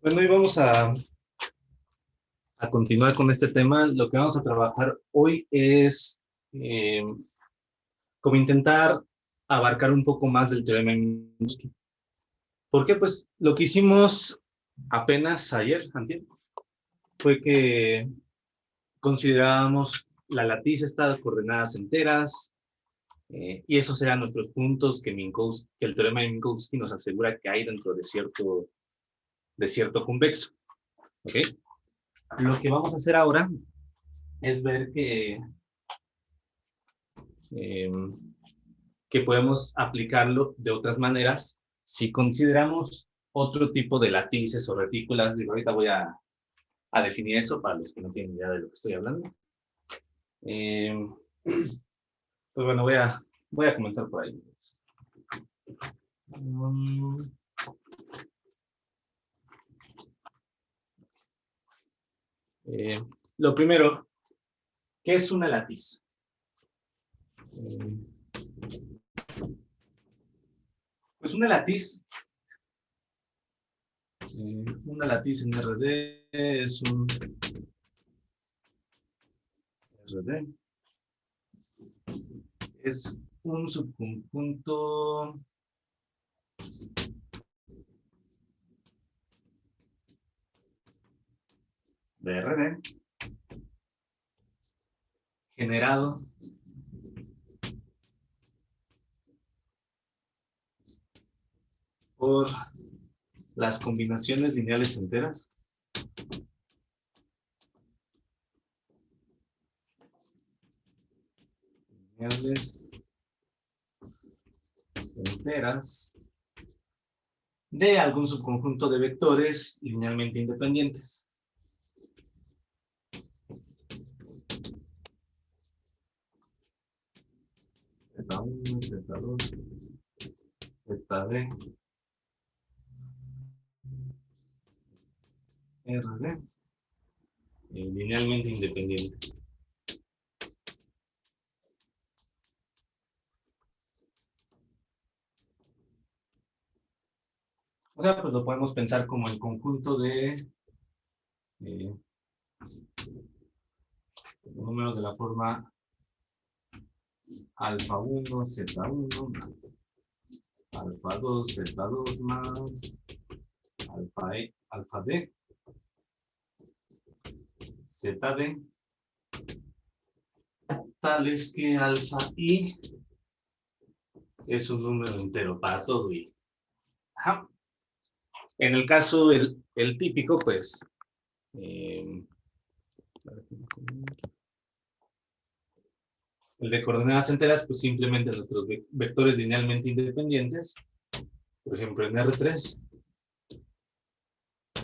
Bueno, y vamos a continuar con este tema. Lo que vamos a trabajar hoy es eh, como intentar abarcar un poco más del teorema de Minkowski. ¿Por qué? Pues lo que hicimos apenas ayer, antier, fue que considerábamos la latiz estas coordenadas enteras, y esos eran nuestros puntos que el teorema de Minkowski nos asegura que hay dentro de cierto convexo. ¿Okay? Lo que vamos a hacer ahora es ver eh, que podemos aplicarlo de otras maneras si consideramos otro tipo de latices o retículas. Digo, ahorita voy a definir eso para los que no tienen idea de lo que estoy hablando. Pues bueno, voy a comenzar por ahí. Lo primero, ¿qué es una latiz? Pues una latiz en RD es un RD es un subconjunto de RD generado por las combinaciones lineales enteras de algún subconjunto de vectores linealmente independientes. Z1, Z2, ZD, RD, linealmente independiente. O sea, pues lo podemos pensar como el conjunto de números de la forma alfa 1, Z1, más alfa 2, Z2, más alfa D, ZD, tal es que alfa I es un número entero para todo I. Ajá. En el caso, el típico, pues, el de coordenadas enteras, pues simplemente nuestros vectores linealmente independientes, por ejemplo en R3,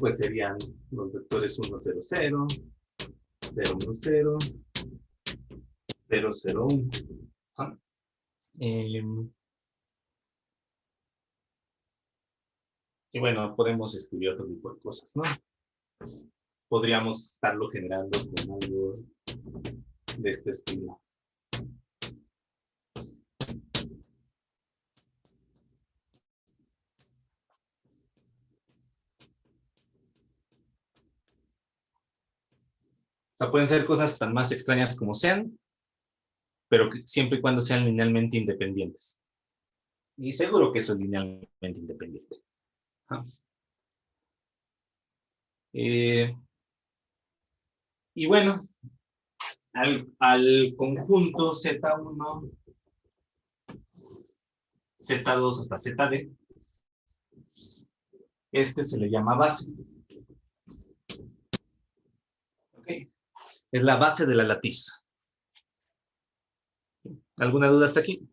pues serían los vectores 1, 0, 0, 0, 1, 0, 0, 0, 1. ¿Ah? Y bueno, podemos escribir otro tipo de cosas, ¿no? Podríamos estarlo generando con algo de este estilo. O sea, pueden ser cosas tan más extrañas como sean, pero que siempre y cuando sean linealmente independientes. Y seguro que eso es linealmente independiente. Y bueno, al conjunto Z1, Z2 hasta ZD, este se le llama base. ¿Okay? Es la base de la latiz. ¿Alguna duda hasta aquí?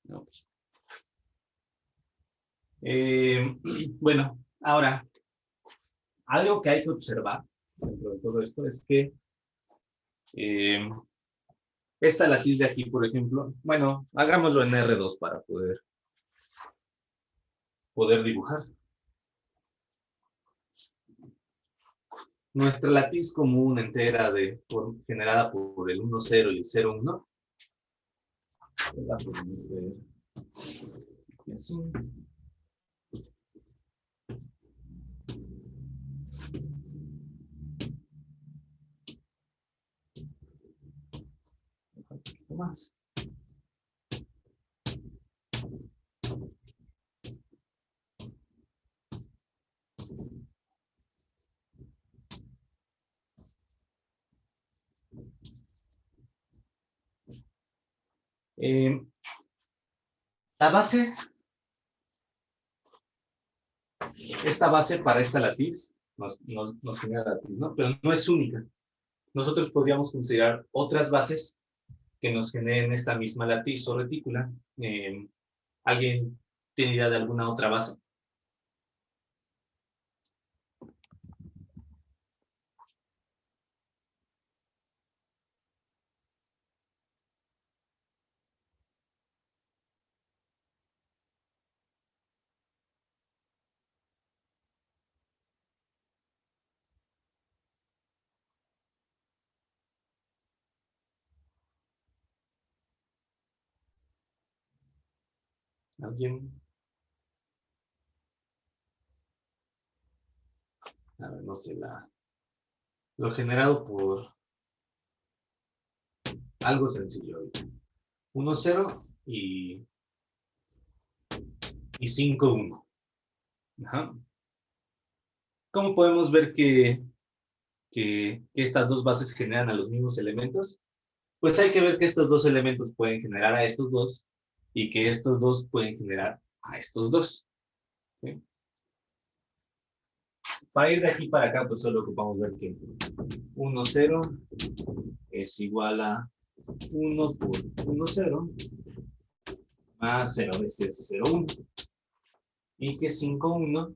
No. Bueno, ahora, algo que hay que observar dentro de todo esto es que esta latiz de aquí, por ejemplo, bueno, hagámoslo en R2 para poder dibujar. Nuestra latiz común entera generada por el 1, 0 y el 0, 1 La podemos ver y así. Un poquito más. La base, esta base para esta latiz, nos genera latiz, ¿no? Pero no es única. Nosotros podríamos considerar otras bases que nos generen esta misma latiz o retícula. ¿Alguien tiene idea de alguna otra base? ¿Alguien? A ver, no sé, lo generado por algo sencillo. 1, 0 y 5, 1. Ajá. ¿Cómo podemos ver que estas dos bases generan a los mismos elementos? Pues hay que ver que estos dos elementos pueden generar a estos dos y que estos dos pueden generar a estos dos. ¿Sí? Para ir de aquí para acá, pues solo ocupamos ver que 1, 0 es igual a 1 por 1, 0 más 0 veces 0, 1. Y que 5, 1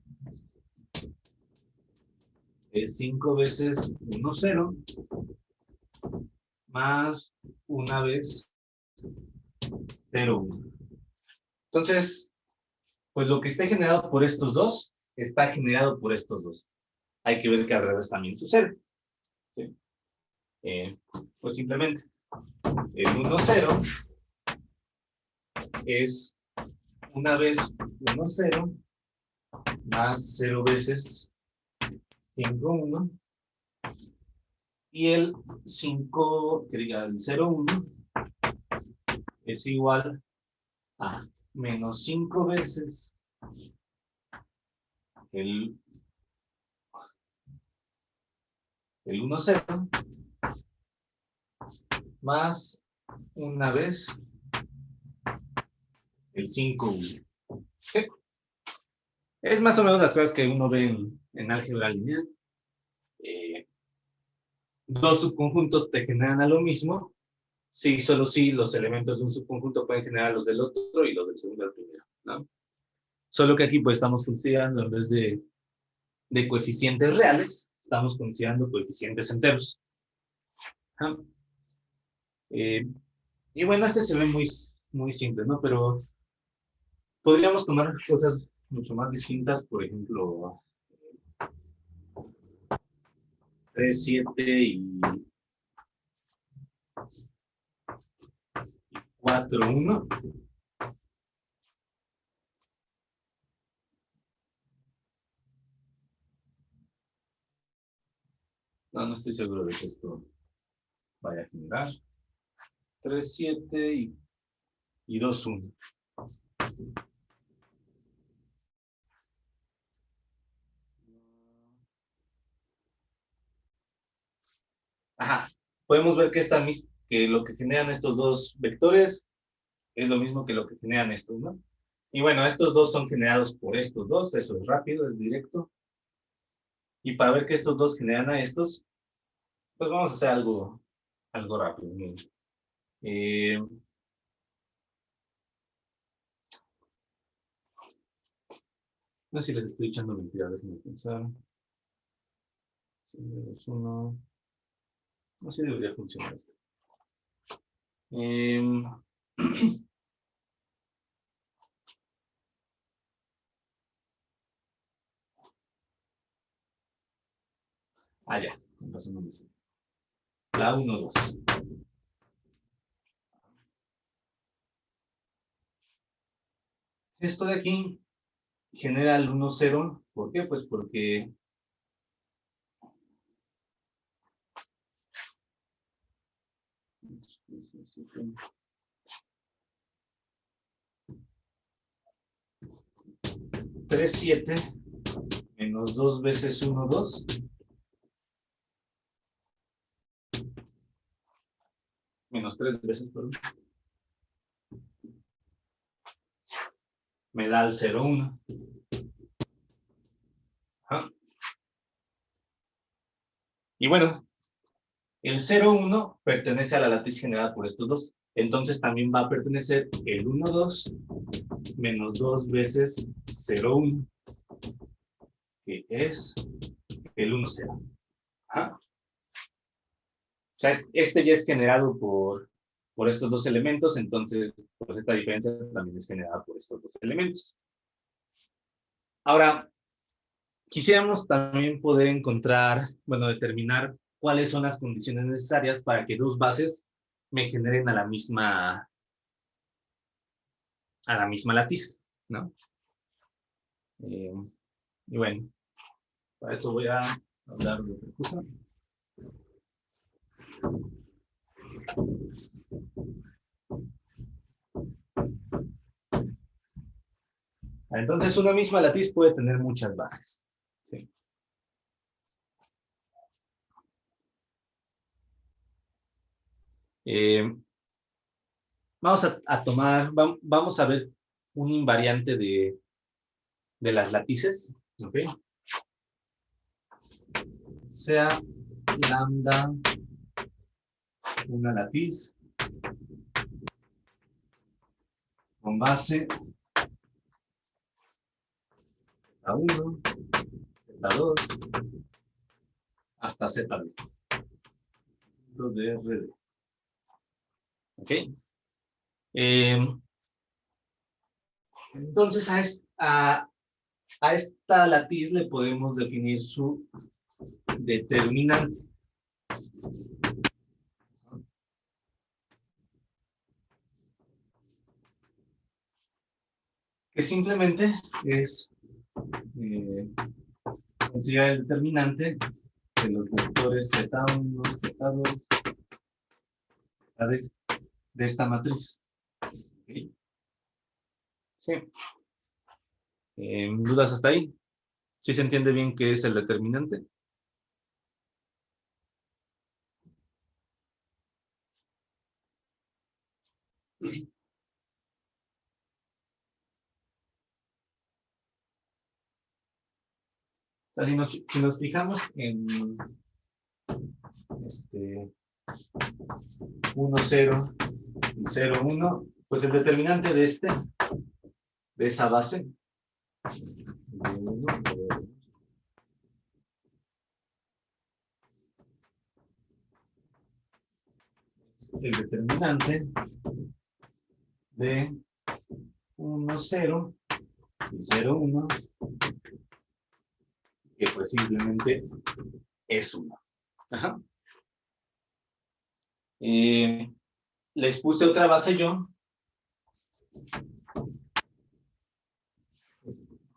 es 5 veces 1, 0 más una vez 0, 1. Entonces, pues lo que esté generado por estos dos, está generado por estos dos. Hay que ver que al revés también sucede. ¿Sí? Pues simplemente, el 1, 0 es una vez 1, 0 más 0 veces 5, 1. Y el 5, que diga el 0, 1, es igual a menos 5 veces el 1, 0 más una vez el 5, 1. ¿Sí? Es más o menos las cosas que uno ve en álgebra lineal. Dos subconjuntos te generan a lo mismo, sí, solo si los elementos de un subconjunto pueden generar los del otro y los del segundo al primero, ¿no? Solo que aquí pues estamos considerando, en vez de coeficientes reales, estamos considerando coeficientes enteros. Y bueno, este se ve muy simple, ¿no? Pero podríamos tomar cosas mucho más distintas, por ejemplo, 3, 7 y 4, 1. No estoy seguro de que esto vaya a generar. 3, 7 y 2, 1. Ajá. Podemos ver que, que lo que generan estos dos vectores es lo mismo que lo que generan estos, ¿no? Y bueno, estos dos son generados por estos dos, eso es rápido, es directo. Y para ver que estos dos generan a estos, pues vamos a hacer algo rápido. No sé si les estoy echando mentiras, déjenme pensar. 2, 1. No sé si debería funcionar esto. Ya, con razón no me sé. La 1, 2. Esto de aquí genera el 1, 0. ¿Por qué? Pues porque tres, 7 menos 2 veces 1, 2. Menos 3 veces, perdón. Me da el 0, 1. Ajá. Y bueno, el 0, 1 pertenece a la latiz generada por estos dos. Entonces también va a pertenecer el 1, 2 menos 2 veces 0, 1, que es el 1, 0. Ajá. O sea, este ya es generado por estos dos elementos, entonces pues esta diferencia también es generada por estos dos elementos. Ahora, quisiéramos también poder encontrar, bueno, determinar cuáles son las condiciones necesarias para que dos bases me generen a la misma latiz, ¿no? Y bueno, para eso voy a hablar de otra cosa. Entonces, una misma latiz puede tener muchas bases. ¿Sí? Vamos a tomar, vamos a ver un invariante de las latices, ¿ok? Sea lambda una latiz con base Z1, Z2, hasta ZD. De RD. ¿Ok? Entonces a esta latiz le podemos definir su determinante. Que simplemente es considerar el determinante de los vectores Z1, Z2, de esta matriz. ¿Okay? Sí. ¿Dudas hasta ahí? ¿Sí se entiende bien qué es el determinante? Si nos fijamos en 1, 0 y 0, 1, pues el determinante de esa base, el determinante de 1, 0 y 0, 1, que pues simplemente es 1. Ajá. Les puse otra base yo.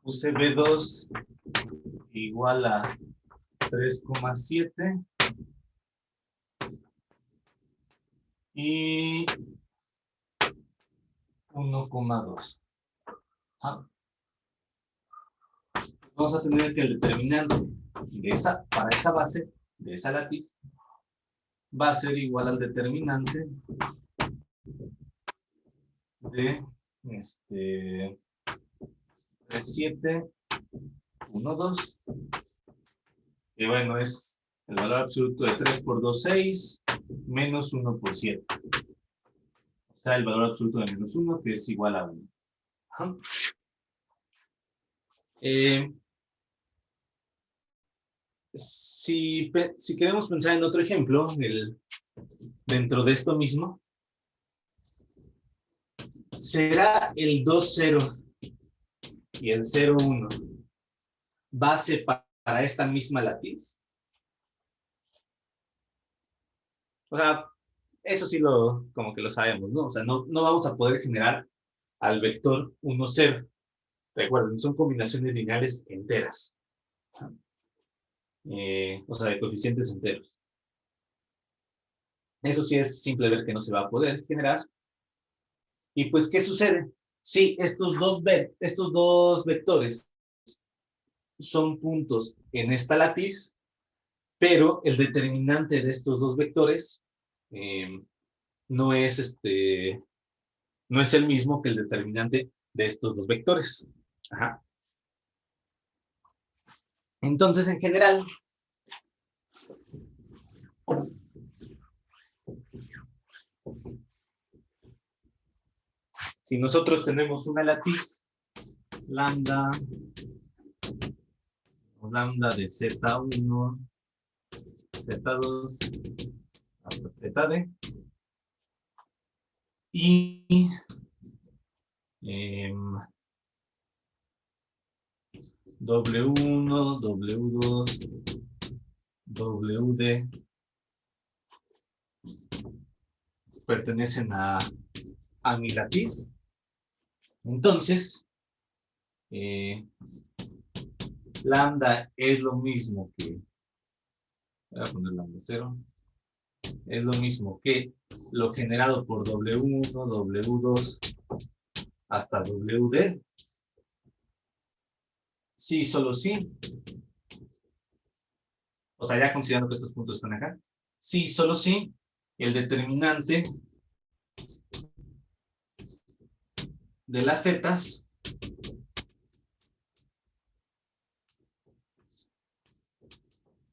Puse B2 igual a 3,7 y 1,2. ¿Ah? Vamos a tener que el determinante para esa base, de esa latiz, va a ser igual al determinante de 7, 1, 2, que bueno, es el valor absoluto de 3 por 2, 6, menos 1 por 7. O sea, el valor absoluto de menos 1, que es igual a 1. Ajá. Si queremos pensar en otro ejemplo, dentro de esto mismo, ¿será el 2, 0 y el 0, 1 base para esta misma latiz? O sea, eso sí como que lo sabemos, ¿no? O sea, no vamos a poder generar al vector 1, 0. Recuerden, son combinaciones lineales enteras. O sea, de coeficientes enteros. Eso sí es simple ver que no se va a poder generar. Y pues, ¿qué sucede? Sí, estos dos vectores son puntos en esta latiz, pero el determinante de estos dos vectores no es el mismo que el determinante de estos dos vectores. Ajá. Entonces, en general, si nosotros tenemos una latiz, lambda de Z1, Z2, hasta ZD, y W1, W2, WD pertenecen a mi latiz. Entonces, lambda es lo mismo que, voy a poner lambda 0, es lo mismo que lo generado por W1, W2 hasta WD. Sí, solo sí. O sea, ya considerando que estos puntos están acá. Sí, solo sí. El determinante de las zetas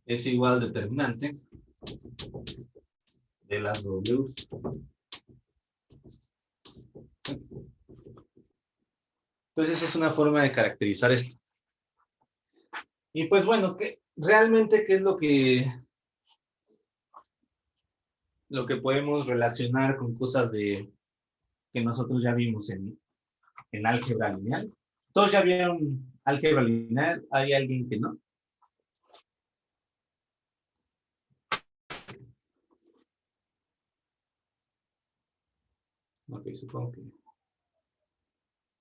es igual al determinante de las W. Entonces es una forma de caracterizar esto. Y pues bueno, realmente qué es lo que podemos relacionar con cosas que nosotros ya vimos en álgebra lineal. ¿Todos ya vieron álgebra lineal? ¿Hay alguien que no? Ok, supongo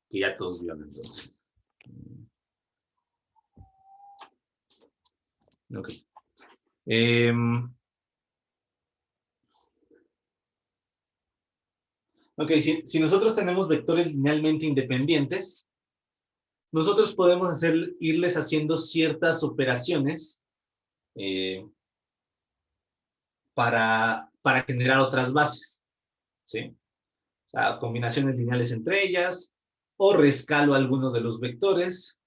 que ya todos vieron entonces. Ok. Ok, si nosotros tenemos vectores linealmente independientes, nosotros podemos irles haciendo ciertas operaciones para generar otras bases, ¿sí? O sea, combinaciones lineales entre ellas, o rescalo alguno de los vectores,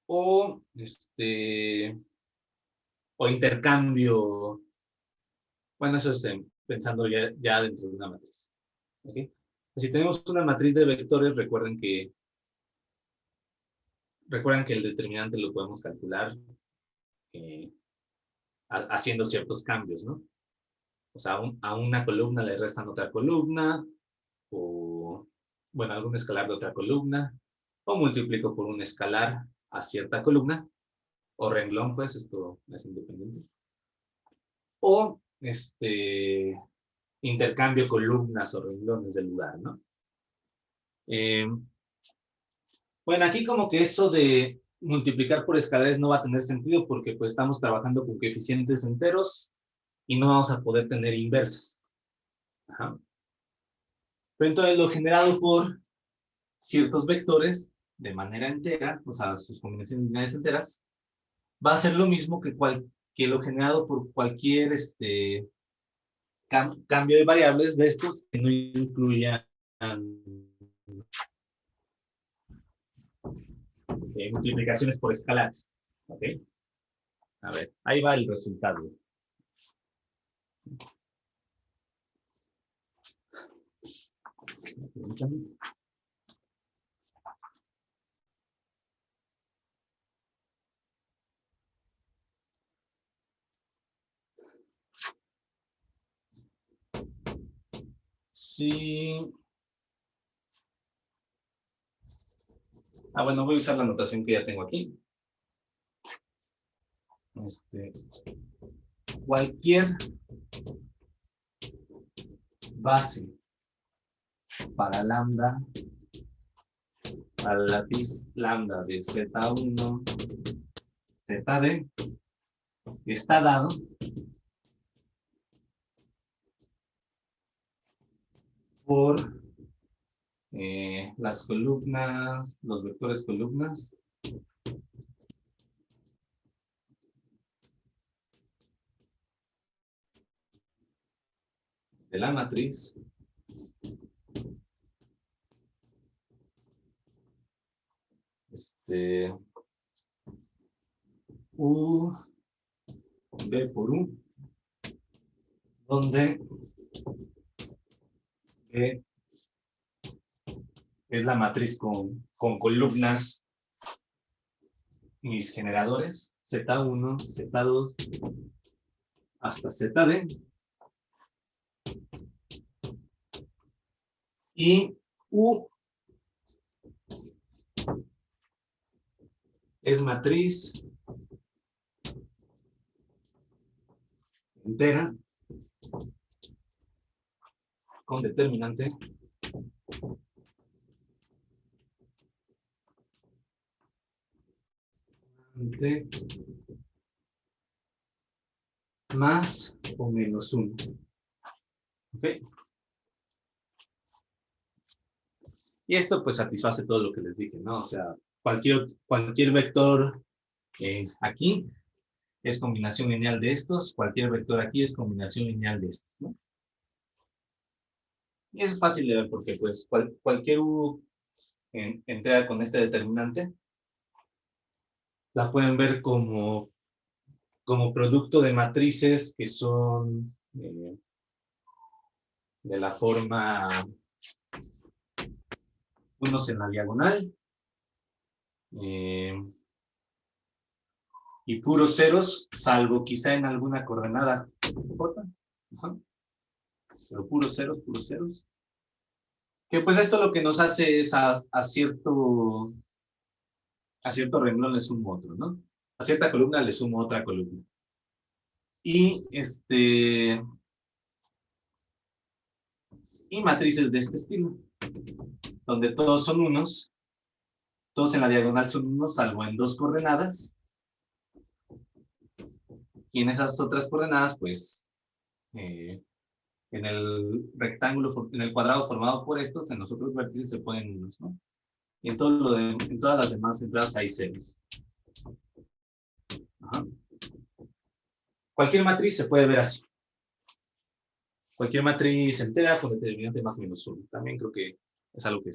o intercambio. Bueno, eso es pensando ya dentro de una matriz. ¿Okay? Si tenemos una matriz de vectores, recuerden que el determinante lo podemos calcular haciendo ciertos cambios, ¿no? O sea, a una columna le restan otra columna, o, bueno, algún escalar de otra columna, o multiplico por un escalar a cierta columna, o renglón, pues, esto es independiente. O, intercambio columnas o renglones del lugar, ¿no? Bueno, aquí como que eso de multiplicar por escalares no va a tener sentido porque pues estamos trabajando con coeficientes enteros y no vamos a poder tener inversas. Ajá. Pero entonces lo generado por ciertos vectores de manera entera, o sea, sus combinaciones lineales enteras, va a ser lo mismo que lo generado por cualquier cambio de variables de estos que no incluyan multiplicaciones por escalares. ¿Ok? A ver, ahí va el resultado. Sí. Bueno, voy a usar la notación que ya tengo aquí. Cualquier base para lambda a la latiz lambda de Z1, ZD, está dado por las columnas, los vectores columnas de la matriz U B por U, donde B es la matriz con columnas, mis generadores, Z1, Z2, hasta ZD. Y U es matriz entera con determinante más o menos 1. ¿Ok? Y esto pues satisface todo lo que les dije, ¿no? O sea, cualquier vector aquí es combinación lineal de estos, cualquier vector aquí es combinación lineal de estos, ¿no? Y eso es fácil de ver porque pues cualquier U entera con este determinante la pueden ver como producto de matrices que son de la forma unos en la diagonal y puros ceros, salvo quizá en alguna coordenada J. Ajá. Pero puros ceros. Que pues esto lo que nos hace es a cierto renglón le sumo otro, ¿no? A cierta columna le sumo otra columna. Y y matrices de este estilo, donde todos son unos, todos en la diagonal son unos, salvo en dos coordenadas. Y en esas otras coordenadas, pues, en el rectángulo, en el cuadrado formado por estos, en los otros vértices se ponen unos, ¿no? Y en todas las demás entradas hay ceros. Ajá. Cualquier matriz se puede ver así. Cualquier matriz entera con determinante más o menos 1. También creo que es algo que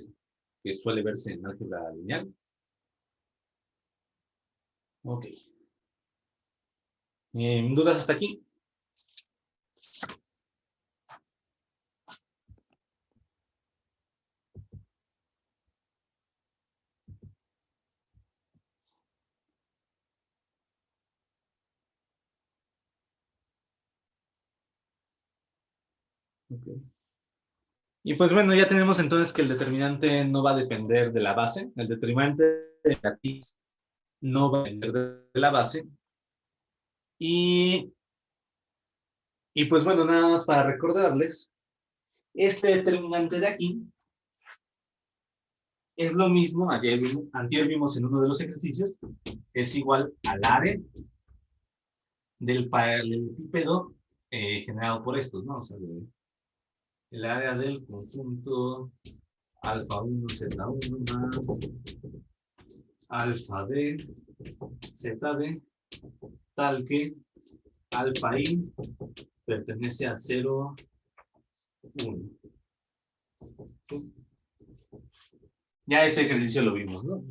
suele verse en álgebra lineal. Ok. ¿Dudas hasta aquí? Okay. Y pues bueno, ya tenemos entonces que el determinante no va a depender de la base. El determinante de la matriz no va a depender de la base. Y pues bueno, nada más para recordarles, este determinante de aquí es lo mismo, antier vimos en uno de los ejercicios, es igual al área del paralelepípedo generado por estos, ¿no? O sea, el área del conjunto alfa 1 Z1 más alfa d ZD, tal que alfa i pertenece a 0, 1. Ya ese ejercicio lo vimos, ¿no?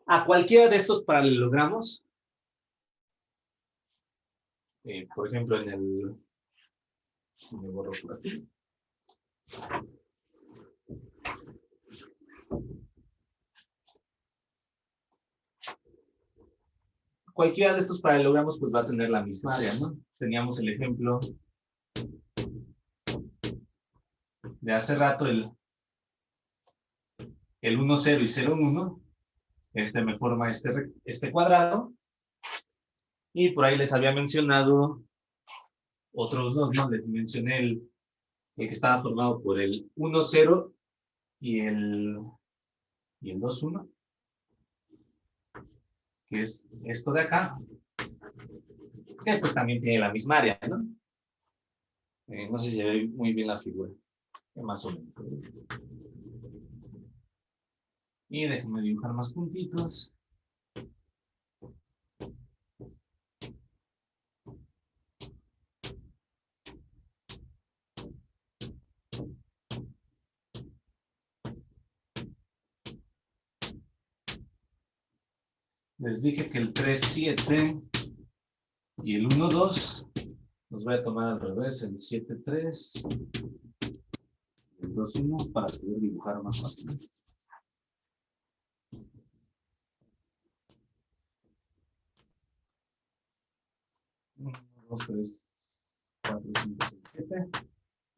A cualquiera de estos paralelogramos, por ejemplo, me borro por aquí. Cualquiera de estos paralelogramos pues va a tener la misma área, ¿no? Teníamos el ejemplo de hace rato, el 1, 0 y 0, 1. Me forma este cuadrado. Y por ahí les había mencionado otros dos, ¿no? Les mencioné el que estaba formado por el 1, 0 y el 2, 1, que es esto de acá, que pues también tiene la misma área, ¿no? No sé si se ve muy bien la figura, más o menos. Y déjenme dibujar más puntitos. Les dije que el 3, 7 y el 1, 2 los voy a tomar al revés, el 7, 3, el 2, 1 para poder dibujar más fácil. 1, 2, 3, 4, 5, 6, 7.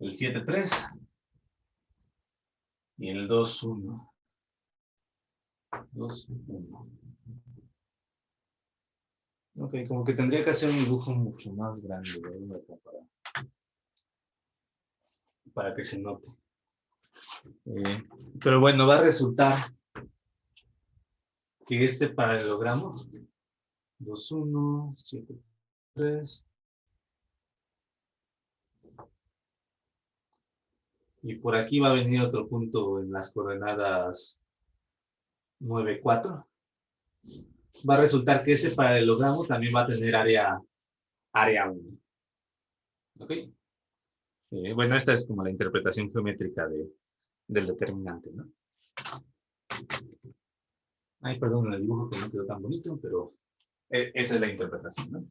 El 7, 3 y el 2, 1. 2, 1. Ok, como que tendría que hacer un dibujo mucho más grande, ¿verdad? Para que se note. Pero bueno, va a resultar que este paralelogramo 2, 1, 7, 3 y por aquí va a venir otro punto en las coordenadas 9, 4. Va a resultar que ese paralelogramo también va a tener área 1. ¿Ok? Bueno, esta es como la interpretación geométrica del determinante, ¿no? Ay, perdón, el dibujo que no quedó tan bonito, pero esa es la interpretación, ¿no?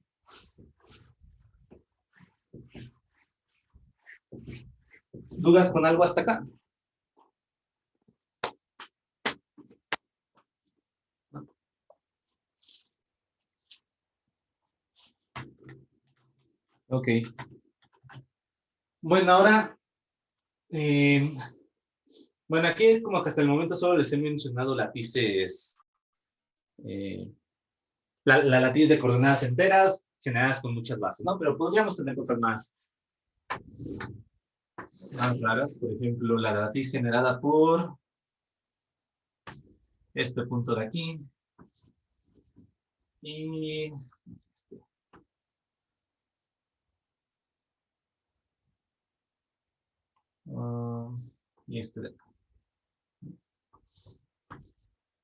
¿Dudas con algo hasta acá? Ok. Bueno, ahora, bueno, aquí es como que hasta el momento solo les he mencionado látices, la latiz de coordenadas enteras generadas con muchas bases, ¿no? Pero podríamos tener cosas más raras, por ejemplo, la latiz generada por este punto de aquí y este. Y este de acá.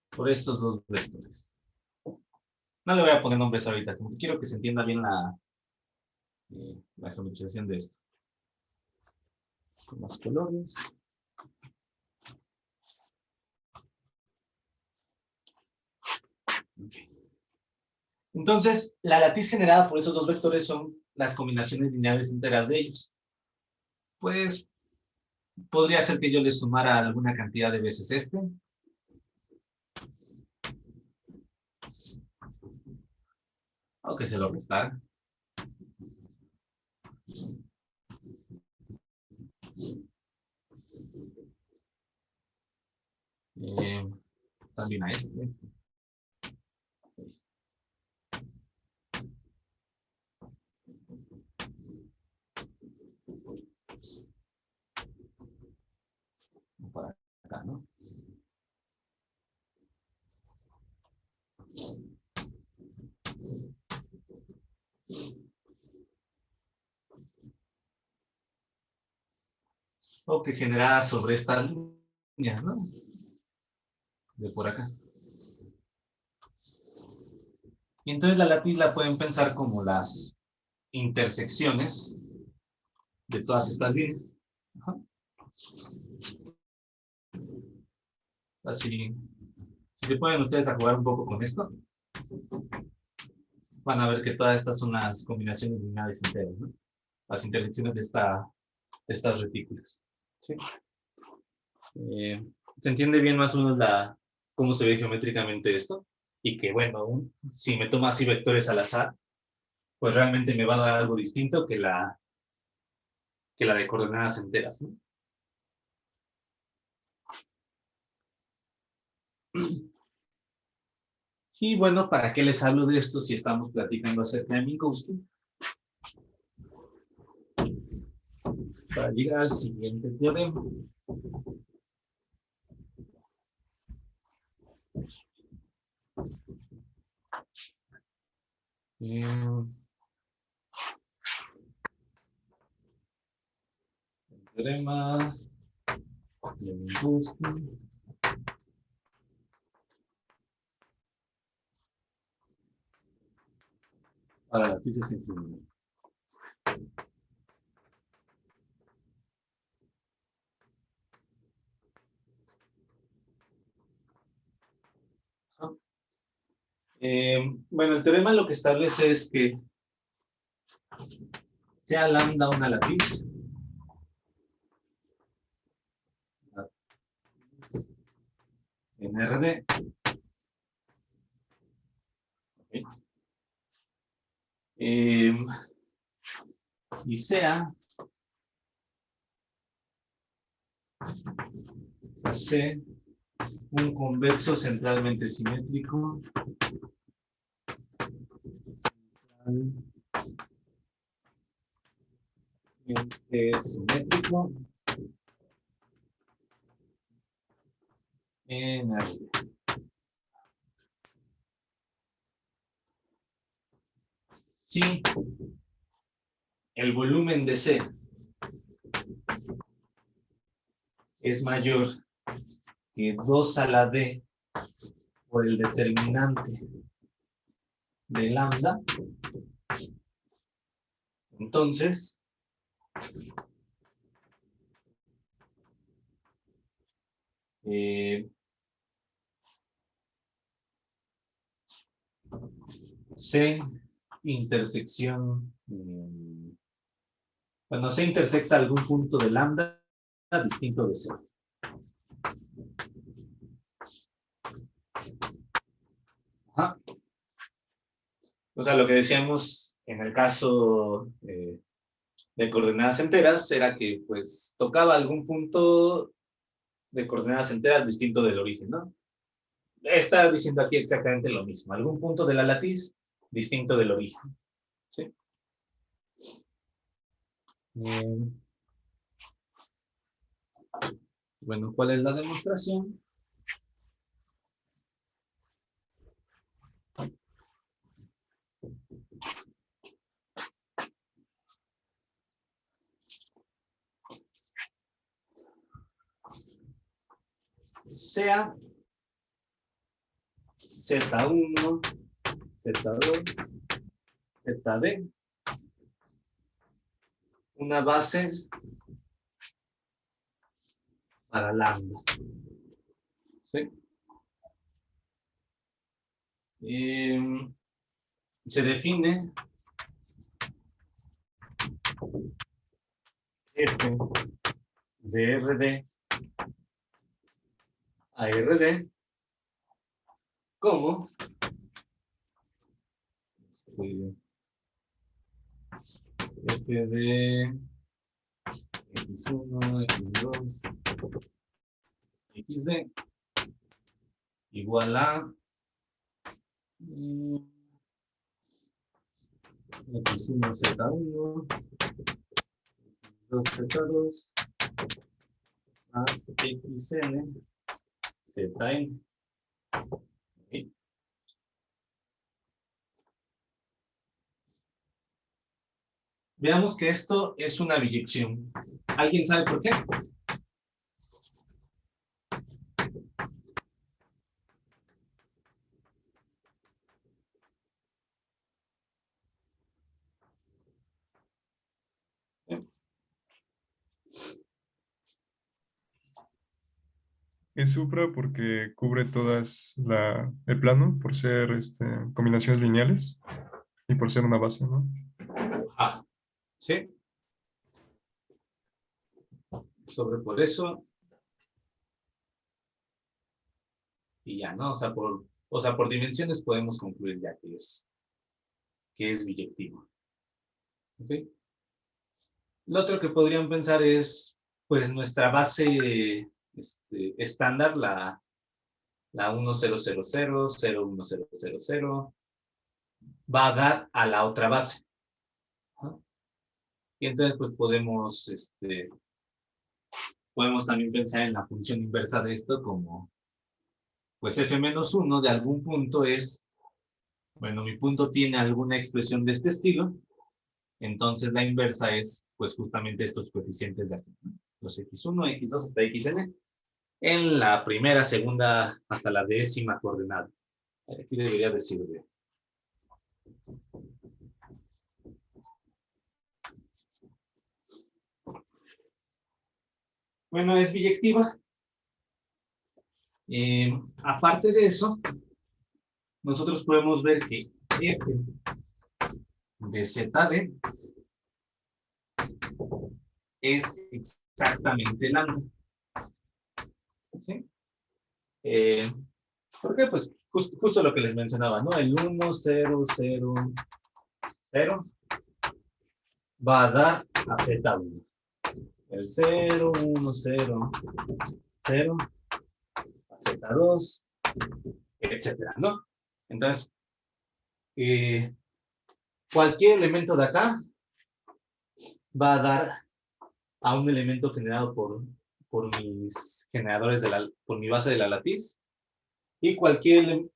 Por estos dos vectores. No le voy a poner nombres ahorita, como que quiero que se entienda bien la geometrización de esto. Con los colores. Okay. Entonces, la latiz generada por esos dos vectores son las combinaciones lineales enteras de ellos. Pues, podría ser que yo le sumara alguna cantidad de veces este. O que se lo restara. También a este. Para acá, ¿no? O que generada sobre estas líneas, ¿no? De por acá. Y entonces la latiz la pueden pensar como las intersecciones de todas estas líneas. Ajá. Así, si se pueden ustedes a jugar un poco con esto, van a ver que todas estas son las combinaciones lineales enteras, ¿no? Las intersecciones de estas retículas. ¿Sí? ¿Se entiende bien más o menos cómo se ve geométricamente esto? Y que, bueno, si me tomo así vectores al azar, pues realmente me va a dar algo distinto que la de coordenadas enteras, ¿no? Y bueno, ¿para qué les hablo de esto si estamos platicando acerca de Minkowski? para llegar al siguiente teorema. El teorema de Minkowski. Para la pieza central. Bueno, el teorema lo que establece es que sea lambda una latiz, en RD, okay, y sea C un convexo centralmente simétrico, es simétrico en RD. Si el volumen de C es mayor que 2 a la D por el determinante de lambda, entonces C intersección, cuando C intersecta algún punto de lambda distinto de C. Ajá. O sea, lo que decíamos en el caso de coordenadas enteras era que pues tocaba algún punto de coordenadas enteras distinto del origen, ¿no? Está diciendo aquí exactamente lo mismo, algún punto de la latiz distinto del origen, ¿sí? Bueno, ¿cuál es la demostración? Sea Z1, Z2, ZD, una base para lambda, ¿sí? Se define F de RD a RD como F de X1, X2, XD igual a X1 Z1, X2 Z2, más XN, ZN. ¿Okay? Veamos que esto es una biyección. ¿Alguien sabe por qué? Es supra porque cubre todas el plano por ser combinaciones lineales y por ser una base, ¿no? Ah, ¿sí? Sobre por eso. Y ya, ¿no? O sea, por dimensiones podemos concluir ya que es biyectivo. ¿Ok? Lo otro que podrían pensar es, pues, nuestra base estándar, la 1000, va a dar a la otra base, ¿no? Y entonces, pues podemos también pensar en la función inversa de esto como, pues f menos 1 de algún punto es, bueno, mi punto tiene alguna expresión de este estilo, entonces la inversa es, pues justamente estos coeficientes de aquí, ¿no? Los x1, x2 hasta xn, en la primera, segunda, hasta la décima coordenada. Aquí debería decir de. Bueno, es biyectiva. Aparte de eso, nosotros podemos ver que f de zd es exactamente lambda. ¿Sí? ¿Por qué? Pues justo lo que les mencionaba, ¿no? El 1, 0, 0, 0 va a dar a z1. El 0, 1, 0, 0, a z2, etcétera, ¿no? Entonces, cualquier elemento de acá va a dar a un elemento generado por mis generadores por mi base de la latiz, y cualquier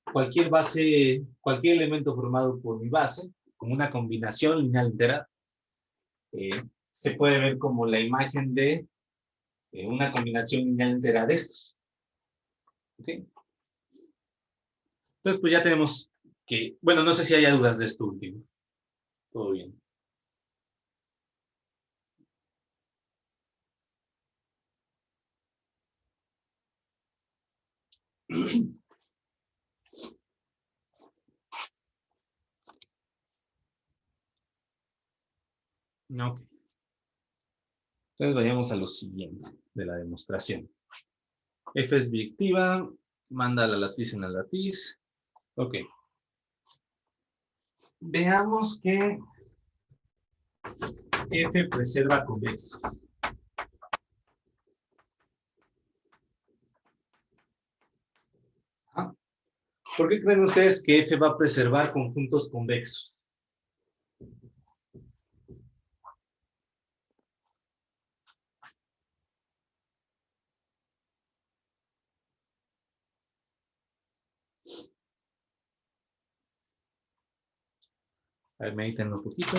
elemento formado por mi base, como una combinación lineal entera, se puede ver como la imagen de una combinación lineal entera de estos. ¿Ok? Entonces, pues ya tenemos que, bueno, no sé si haya dudas de esto último. Todo bien. No. Entonces vayamos a lo siguiente de la demostración. F es biyectiva, manda la latiz en la latiz. Ok. Veamos que F preserva convexo. ¿Por qué creen ustedes que F va a preservar conjuntos convexos? A ver, mediten un poquito.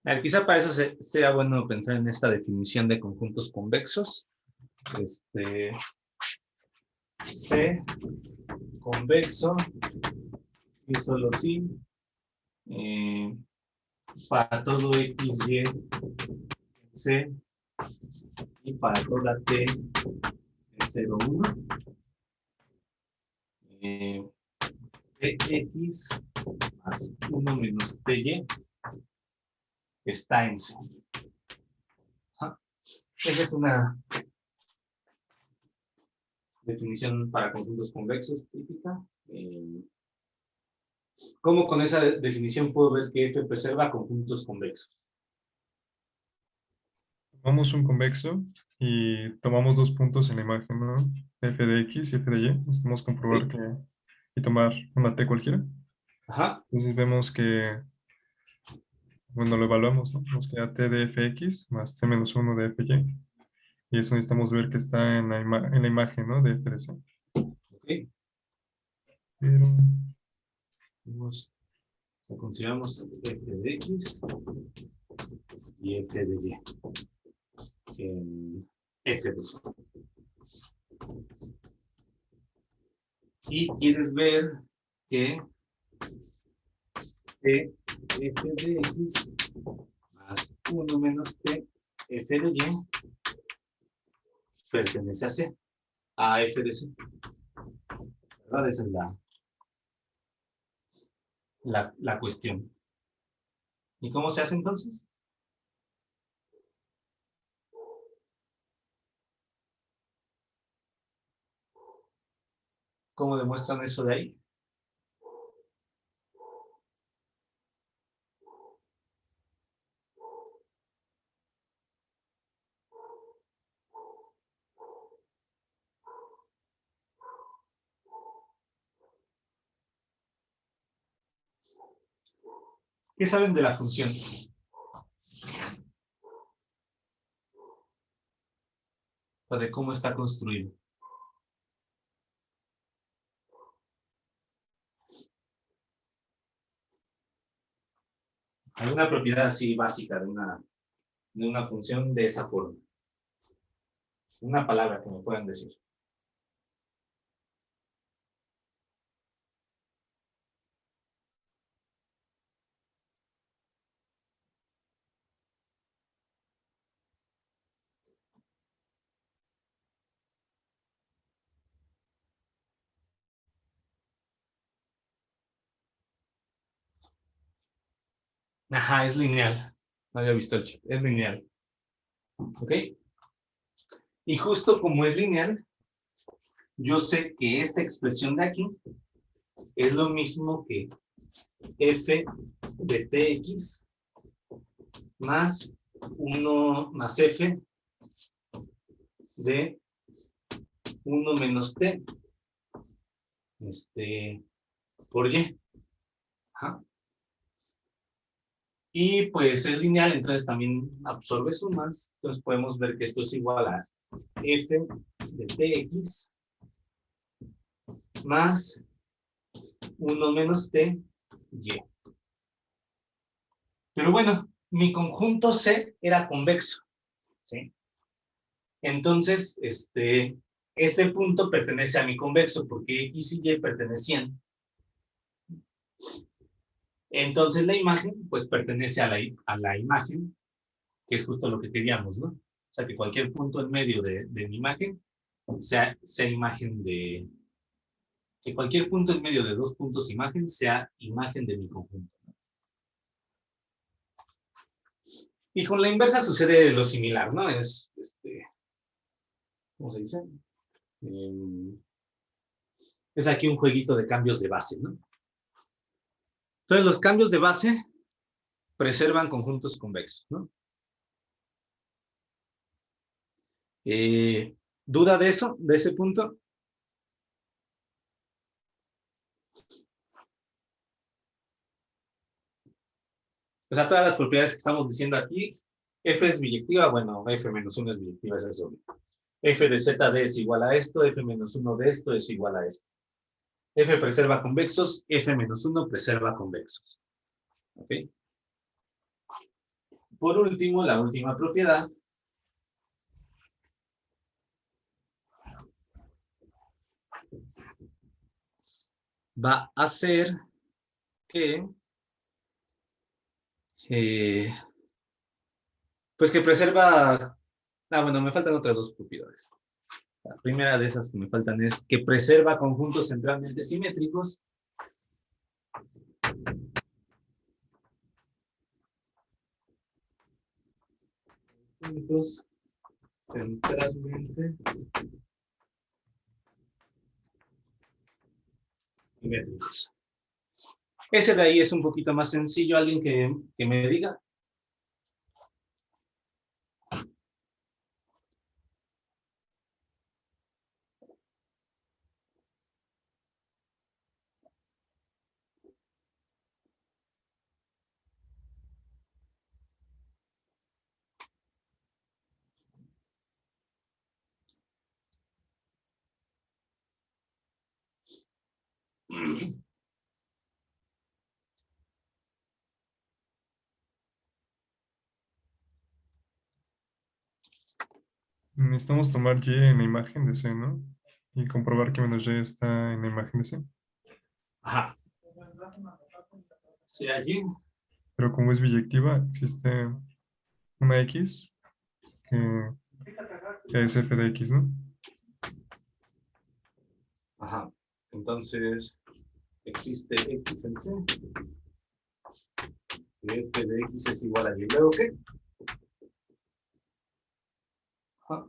A ver, quizá para eso sea bueno pensar en esta definición de conjuntos convexos. C convexo y solo si para todo x, y, c y para toda t es 0, 1. Tx más 1 menos ty está en C. Esa es una definición para conjuntos convexos típica. ¿Cómo con esa definición puedo ver que F preserva conjuntos convexos? Tomamos un convexo y tomamos dos puntos en la imagen, ¿no? F de X y F de Y. Necesitamos comprobar ¿Sí? y tomar una T cualquiera. Ajá. Entonces vemos que, bueno, lo evaluamos, ¿no? Nos queda T de Fx más T menos 1 de Fy. Y eso necesitamos ver que está en en la imagen, ¿no? De F de C. Ok. Pero Consideramos F de X y F de Y. F de C. Y quieres ver que T F de X más 1 menos T F de Y pertenece a C, a F de C. ¿Verdad? Esa es la cuestión. ¿Y cómo se hace entonces? ¿Cómo demuestran eso de ahí? ¿Qué saben de la función? O de cómo está construido. Hay una propiedad así básica de una función de esa forma. Una palabra que me puedan decir. Ajá, es lineal. No había visto el chip. Es lineal. ¿Ok? Y justo como es lineal, yo sé que esta expresión de aquí es lo mismo que f de tx más 1 más f de 1 menos t por y. Ajá. Y pues es lineal, entonces también absorbe sumas. Entonces podemos ver que esto es igual a f de tx más 1 menos t, y. Pero bueno, mi conjunto C era convexo, ¿sí? Entonces, este punto pertenece a mi convexo porque X y Y pertenecían. Entonces la imagen, pues pertenece a la imagen, que es justo lo que queríamos, ¿no? O sea, que cualquier punto en medio de mi imagen sea imagen de... Que cualquier punto en medio de dos puntos imagen sea imagen de mi conjunto. Y con la inversa sucede lo similar, ¿no? Es, ¿cómo se dice? Es aquí un jueguito de cambios de base, ¿no? Entonces, los cambios de base preservan conjuntos convexos, ¿no? ¿Duda de eso, de ese punto? O sea, todas las propiedades que estamos diciendo aquí, f es biyectiva, bueno, f menos 1 es biyectiva, eso es obvio. F de zd es igual a esto, f menos 1 de esto es igual a esto. F preserva convexos, f menos 1 preserva convexos. ¿Ok? Por último, la última propiedad va a ser que pues que preserva... bueno, me faltan otras dos propiedades. La primera de esas que me faltan es que preserva conjuntos centralmente simétricos. Conjuntos centralmente simétricos. Ese de ahí es un poquito más sencillo. ¿Alguien que me diga? Necesitamos tomar Y en la imagen de C, ¿no? Y comprobar que menos Y está en la imagen de C. Ajá. Sí, allí. Pero como es biyectiva, existe una X que es f de X, ¿no? Ajá. Entonces, existe X en C. F de X es igual a Y. ¿Luego qué? Ajá.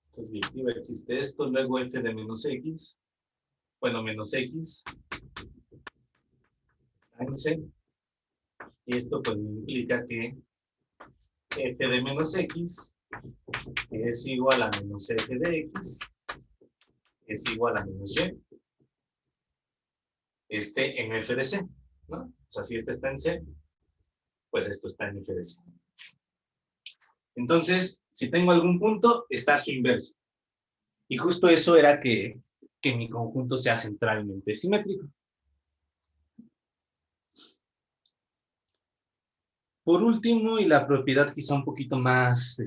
Entonces, biyectiva existe esto. Luego F de menos X. Bueno, menos X. En C. Y esto pues me implica que F de menos X, que es igual a menos F de X, es igual a menos y, este en f de c, ¿no? O sea, si este está en c, pues esto está en f de c. Entonces, si tengo algún punto, está su inverso. Y justo eso era que mi conjunto sea centralmente simétrico. Por último, y la propiedad quizá un poquito más,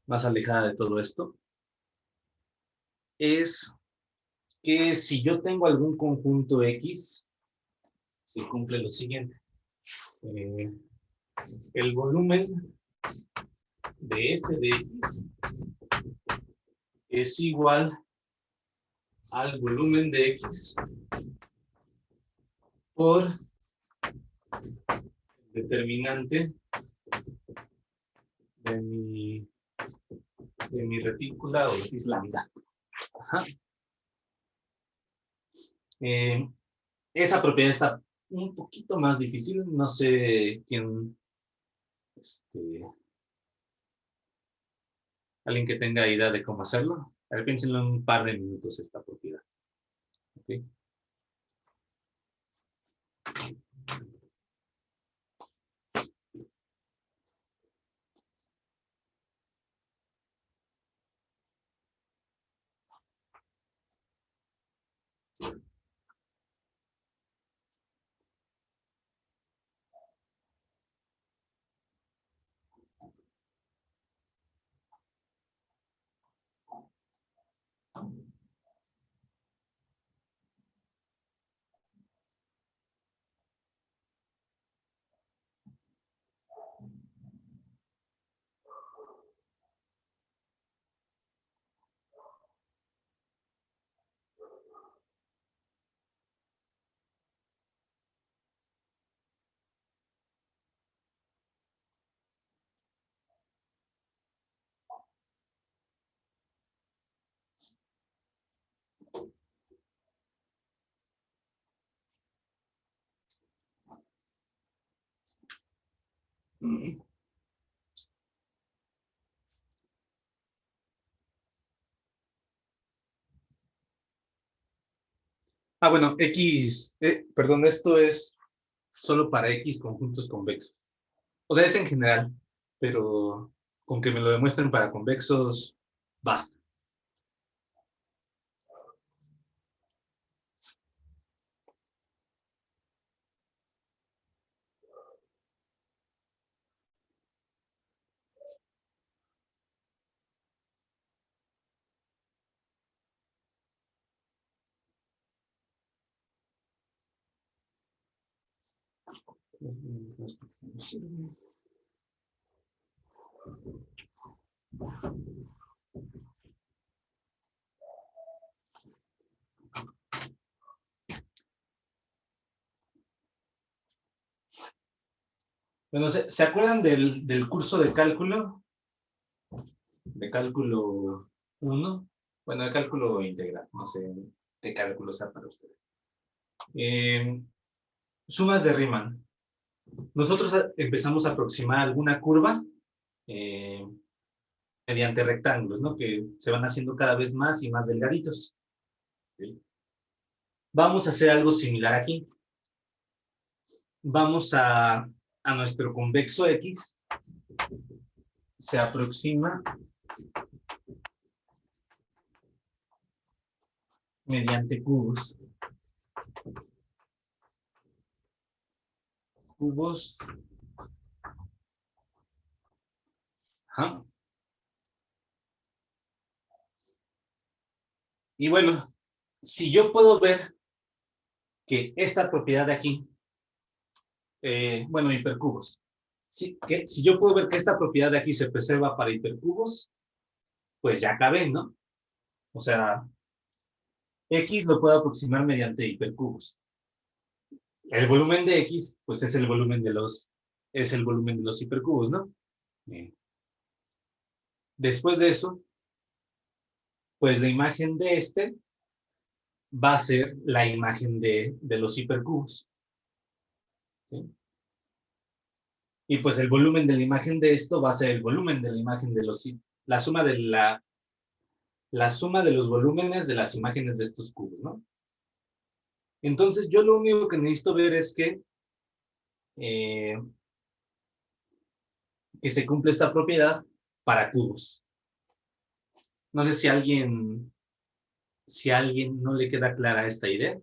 más alejada de todo esto, es que si yo tengo algún conjunto X, se cumple lo siguiente. El volumen de f de X es igual al volumen de X por determinante de mi retícula o X lambda. Ajá. Esa propiedad está un poquito más difícil. No sé quién, alguien que tenga idea de cómo hacerlo. A ver, piénsenlo en un par de minutos esta propiedad. ¿Okay? Ah, bueno, X, perdón, esto es solo para X conjuntos convexos. O sea, es en general, pero con que me lo demuestren para convexos, basta. Bueno, ¿se acuerdan del curso de cálculo? De cálculo 1. Bueno, de cálculo integral. No sé qué cálculo sea para ustedes. Sumas de Riemann. Nosotros empezamos a aproximar alguna curva mediante rectángulos, ¿no? Que se van haciendo cada vez más y más delgaditos. ¿Sí? Vamos a hacer algo similar aquí. Vamos a nuestro convexo X. Se aproxima mediante cubos. Cubos. Ajá. Y bueno, si yo puedo ver que esta propiedad de aquí, bueno, hipercubos, si yo puedo ver que esta propiedad de aquí se preserva para hipercubos, pues ya acabé, ¿no? O sea, X lo puedo aproximar mediante hipercubos. El volumen de X, pues es el volumen de los hipercubos, ¿no? Después de eso, pues la imagen de este va a ser la imagen de los hipercubos. ¿Sí? Y pues el volumen de la imagen de esto va a ser el volumen de la imagen de los, la suma de la la suma de los volúmenes de las imágenes de estos cubos, ¿no? Entonces, yo lo único que necesito ver es que se cumple esta propiedad para cubos. No sé si a alguien no le queda clara esta idea.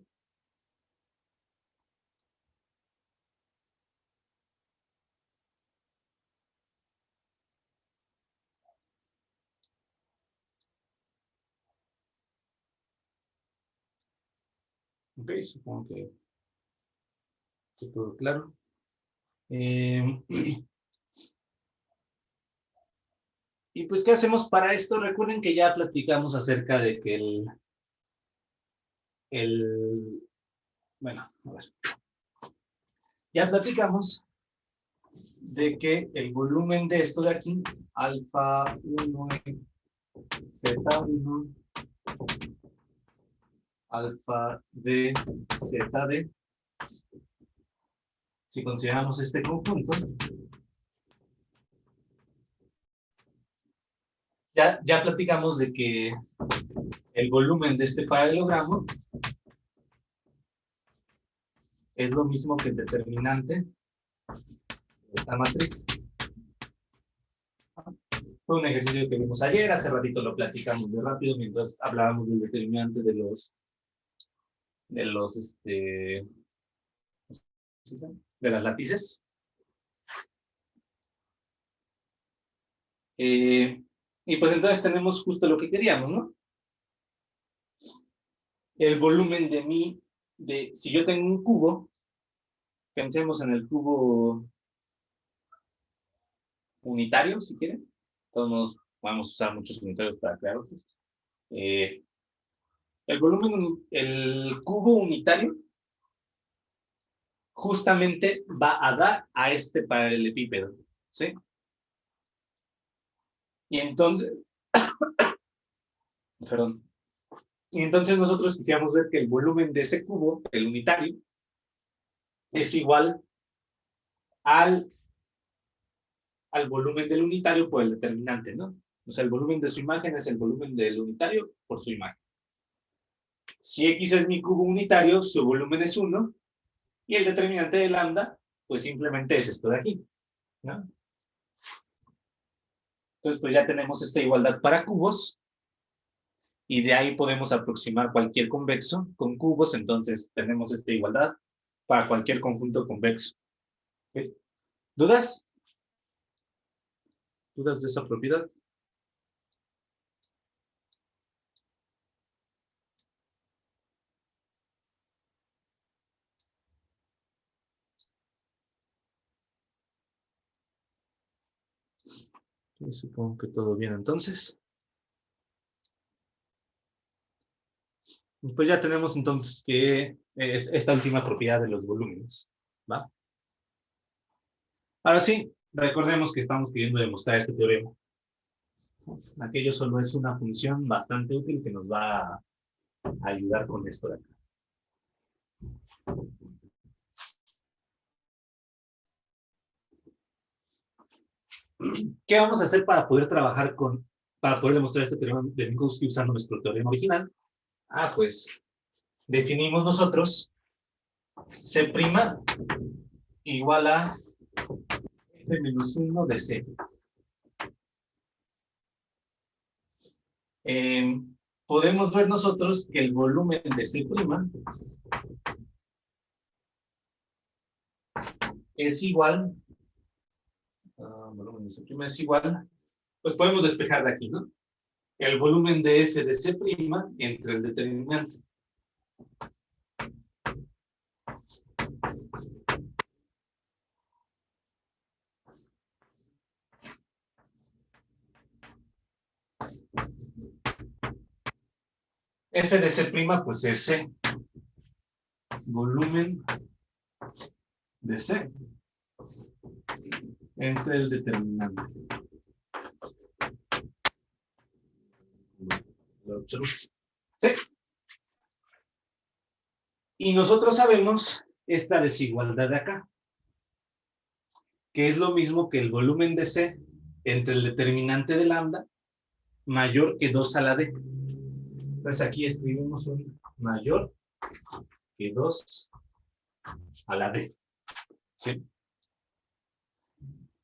Ok, supongo que todo claro. Y pues, ¿qué hacemos para esto? Recuerden que ya platicamos acerca de que bueno, a ver. Ya platicamos de que el volumen de esto de aquí, alfa 1, zeta 1, alfa de zeta d, si consideramos este conjunto, ya platicamos de que el volumen de este paralelogramo es lo mismo que el determinante de esta matriz. Fue un ejercicio que vimos ayer, hace ratito lo platicamos de rápido mientras hablábamos del determinante de las látices. Y pues entonces tenemos justo lo que queríamos, ¿no? El volumen si yo tengo un cubo, pensemos en el cubo unitario, si quieren. Todos vamos a usar muchos unitarios para crear otros. El cubo unitario justamente va a dar a este paralelepípedo, ¿sí? Y entonces, perdón, y entonces nosotros quisiéramos ver que el volumen de ese cubo, el unitario, es igual al volumen del unitario por el determinante, ¿no? O sea, el volumen de su imagen es el volumen del unitario por su imagen. Si X es mi cubo unitario, su volumen es 1, y el determinante de lambda, pues simplemente es esto de aquí, ¿no? Entonces, pues ya tenemos esta igualdad para cubos, y de ahí podemos aproximar cualquier convexo con cubos, entonces tenemos esta igualdad para cualquier conjunto convexo. ¿Okay? ¿Dudas? ¿Dudas de esa propiedad? Sí, supongo que todo bien entonces. Pues ya tenemos entonces que es esta última propiedad de los volúmenes, ¿va? Ahora sí, recordemos que estamos queriendo demostrar este teorema. Aquello solo es una función bastante útil que nos va a ayudar con esto de acá. ¿Qué vamos a hacer para poder demostrar este teorema de Minkowski usando nuestro teorema original? Pues definimos nosotros C' igual a F menos 1 de C. Podemos ver nosotros que el volumen de C' es igual, volumen de C' es igual, pues podemos despejar de aquí, ¿no? El volumen de F de C' entre el determinante. F de C', pues es C. Volumen de C entre el determinante. ¿Sí? Y nosotros sabemos esta desigualdad de acá, que es lo mismo que el volumen de C entre el determinante de lambda mayor que 2 a la D. Entonces aquí escribimos un mayor que 2 a la D. ¿Sí?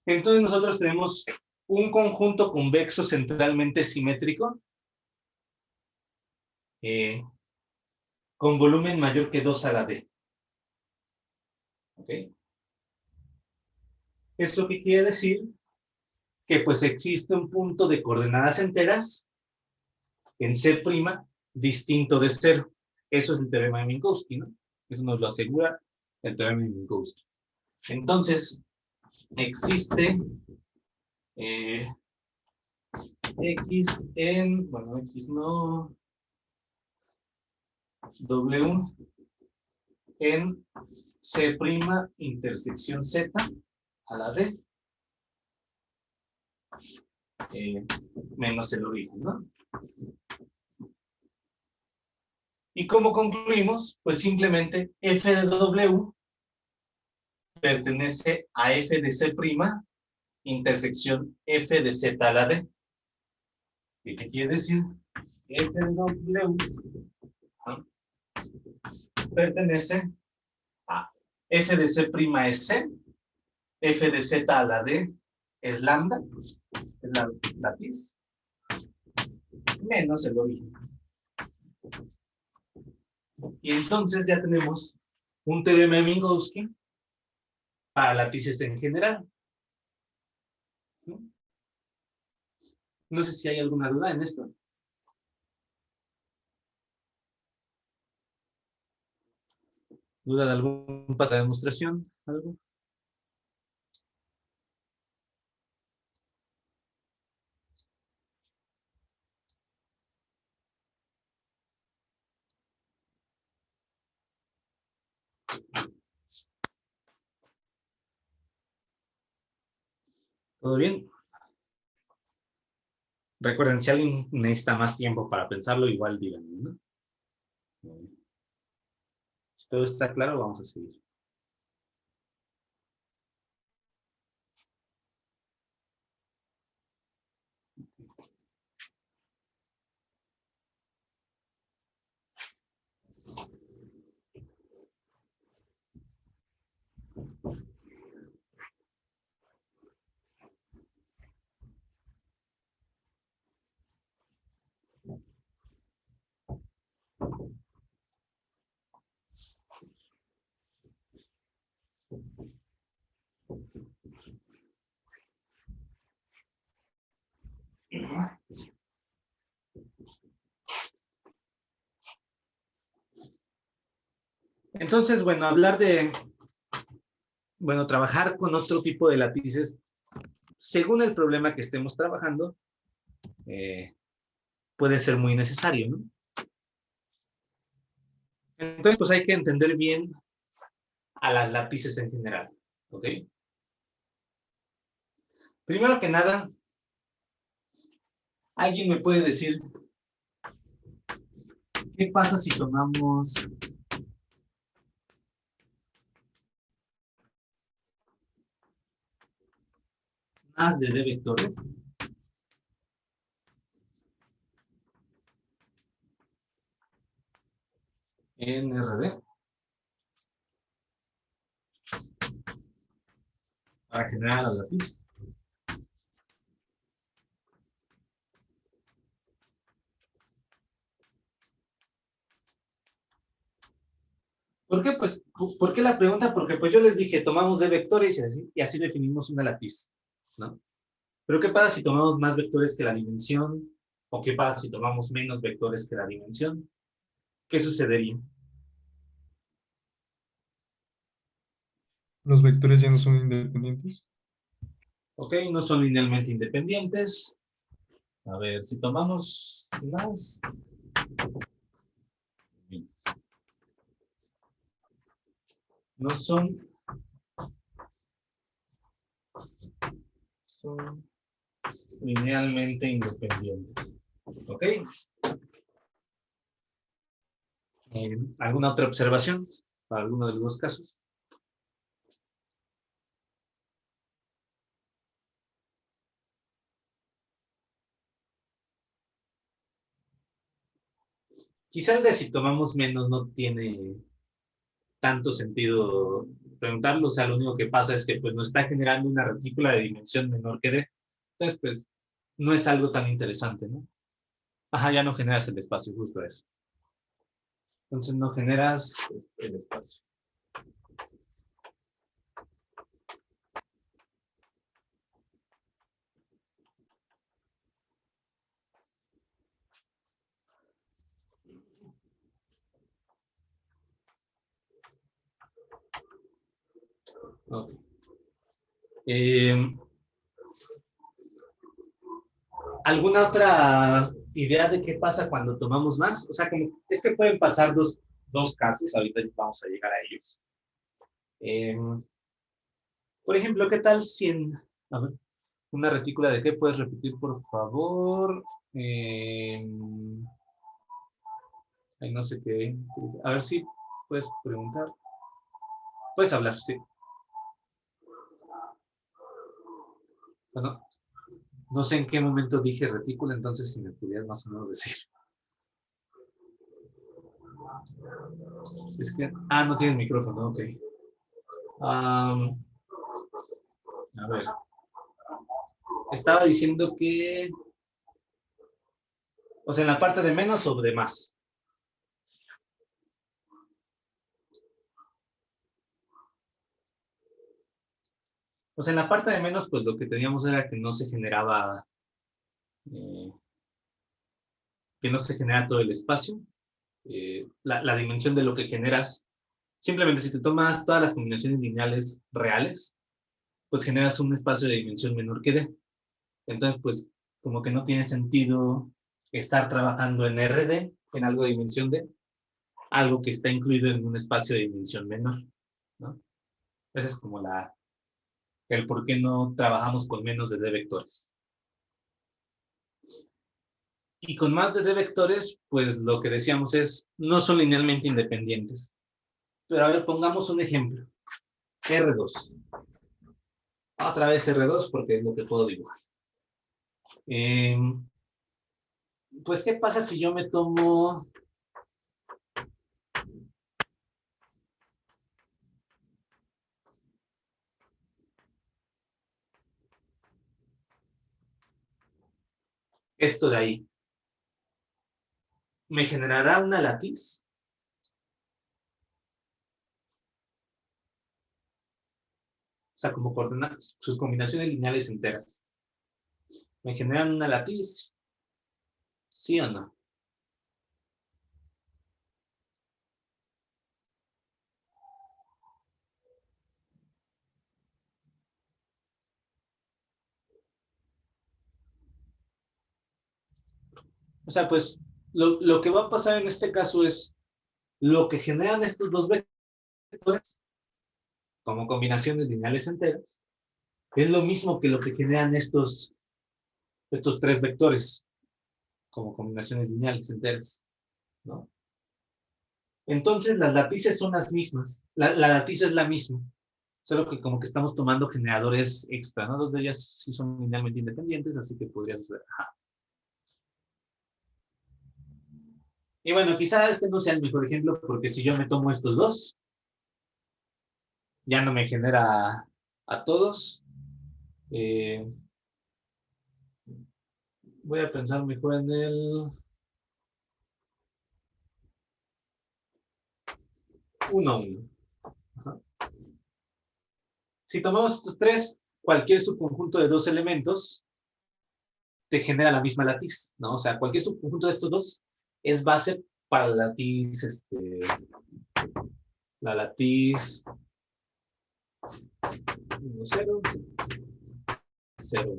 Entonces nosotros tenemos un conjunto convexo centralmente simétrico con volumen mayor que 2 a la D. ¿Ok? ¿Esto qué quiere decir? Que pues existe un punto de coordenadas enteras en C' distinto de 0. Eso es el teorema de Minkowski, ¿no? Eso nos lo asegura el teorema de Minkowski. Entonces, existe X en, bueno, X no, W en C' intersección Z a la D menos el origen, ¿no? ¿Y cómo concluimos? Pues simplemente F de W pertenece a F de C' intersección F de Z a la D. ¿Y qué quiere decir? F de W pertenece a F de C' es C, F de Z a la D es lambda, es la latiz, menos el origen. Y entonces ya tenemos un teorema de Minkowski para latices en general. No sé si hay alguna duda en esto. ¿Duda de algún paso de demostración? ¿Algo? ¿Todo bien? Recuerden, si alguien necesita más tiempo para pensarlo, igual díganme, ¿no? Si todo está claro, vamos a seguir. Entonces, bueno, trabajar con otro tipo de lápices, según el problema que estemos trabajando, puede ser muy necesario, ¿no? Entonces, pues hay que entender bien a las lápices en general, ¿ok? Primero que nada, ¿alguien me puede decir qué pasa si tomamos más de D vectores? En RD para generar las lápices. ¿Por qué? Pues, ¿por qué la pregunta? Porque pues yo les dije, tomamos D vectores y así definimos una lápiz, ¿no? Pero ¿qué pasa si tomamos más vectores que la dimensión? ¿O qué pasa si tomamos menos vectores que la dimensión? ¿Qué sucedería? Los vectores ya no son independientes. Ok, no son linealmente independientes. A ver, si tomamos más... No son... Son linealmente independientes. ¿Ok? ¿Alguna otra observación para alguno de los dos casos? Quizá el de si tomamos menos no tiene tanto sentido preguntarlo, o sea, lo único que pasa es que pues nos está generando una retícula de dimensión menor que D. Entonces, pues, no es algo tan interesante, ¿no? Ajá, ya no generas el espacio, justo eso. Entonces no generas el espacio. Okay. ¿Alguna otra idea de qué pasa cuando tomamos más? O sea, como, es que pueden pasar dos casos, ahorita vamos a llegar a ellos. Por ejemplo, ¿qué tal si a ver, una retícula de qué puedes repetir, por favor? Ay, no sé qué. A ver si puedes preguntar. Puedes hablar, sí. Bueno, no sé en qué momento dije retícula, entonces si me pudieras más o menos decir. Es que, no tienes micrófono, ok. A ver, estaba diciendo que, o sea, en la parte de menos o de más. O sea, en la parte de menos, pues lo que teníamos era que no se generaba, que no se genera todo el espacio. La dimensión de lo que generas, simplemente si te tomas todas las combinaciones lineales reales, pues generas un espacio de dimensión menor que D. Entonces, pues, como que no tiene sentido estar trabajando en RD, en algo de dimensión D, algo que está incluido en un espacio de dimensión menor, ¿no? Esa es como el por qué no trabajamos con menos de D vectores. Y con más de D vectores, pues lo que decíamos es, no son linealmente independientes. Pero a ver, pongamos un ejemplo. R2. Otra vez R2 porque es lo que puedo dibujar. Pues, ¿qué pasa si yo me tomo esto de ahí? ¿Me generará una latiz? O sea, como coordenadas, sus combinaciones lineales enteras. ¿Me generan una latiz? ¿Sí o no? O sea, pues lo que va a pasar en este caso es lo que generan estos dos vectores como combinaciones lineales enteras es lo mismo que lo que generan estos tres vectores como combinaciones lineales enteras, ¿no? Entonces las latices son las mismas, la latiz es la misma, solo que como que estamos tomando generadores extra, ¿no? Dos de ellas sí son linealmente independientes, así que podría suceder. Ajá. Y bueno, quizá este no sea el mejor ejemplo, porque si yo me tomo estos dos, ya no me genera a todos. Voy a pensar mejor en el 1-1. Si tomamos estos tres, cualquier subconjunto de dos elementos te genera la misma latiz, ¿no? O sea, cualquier subconjunto de estos dos es base para la latiz 1, 0, 0.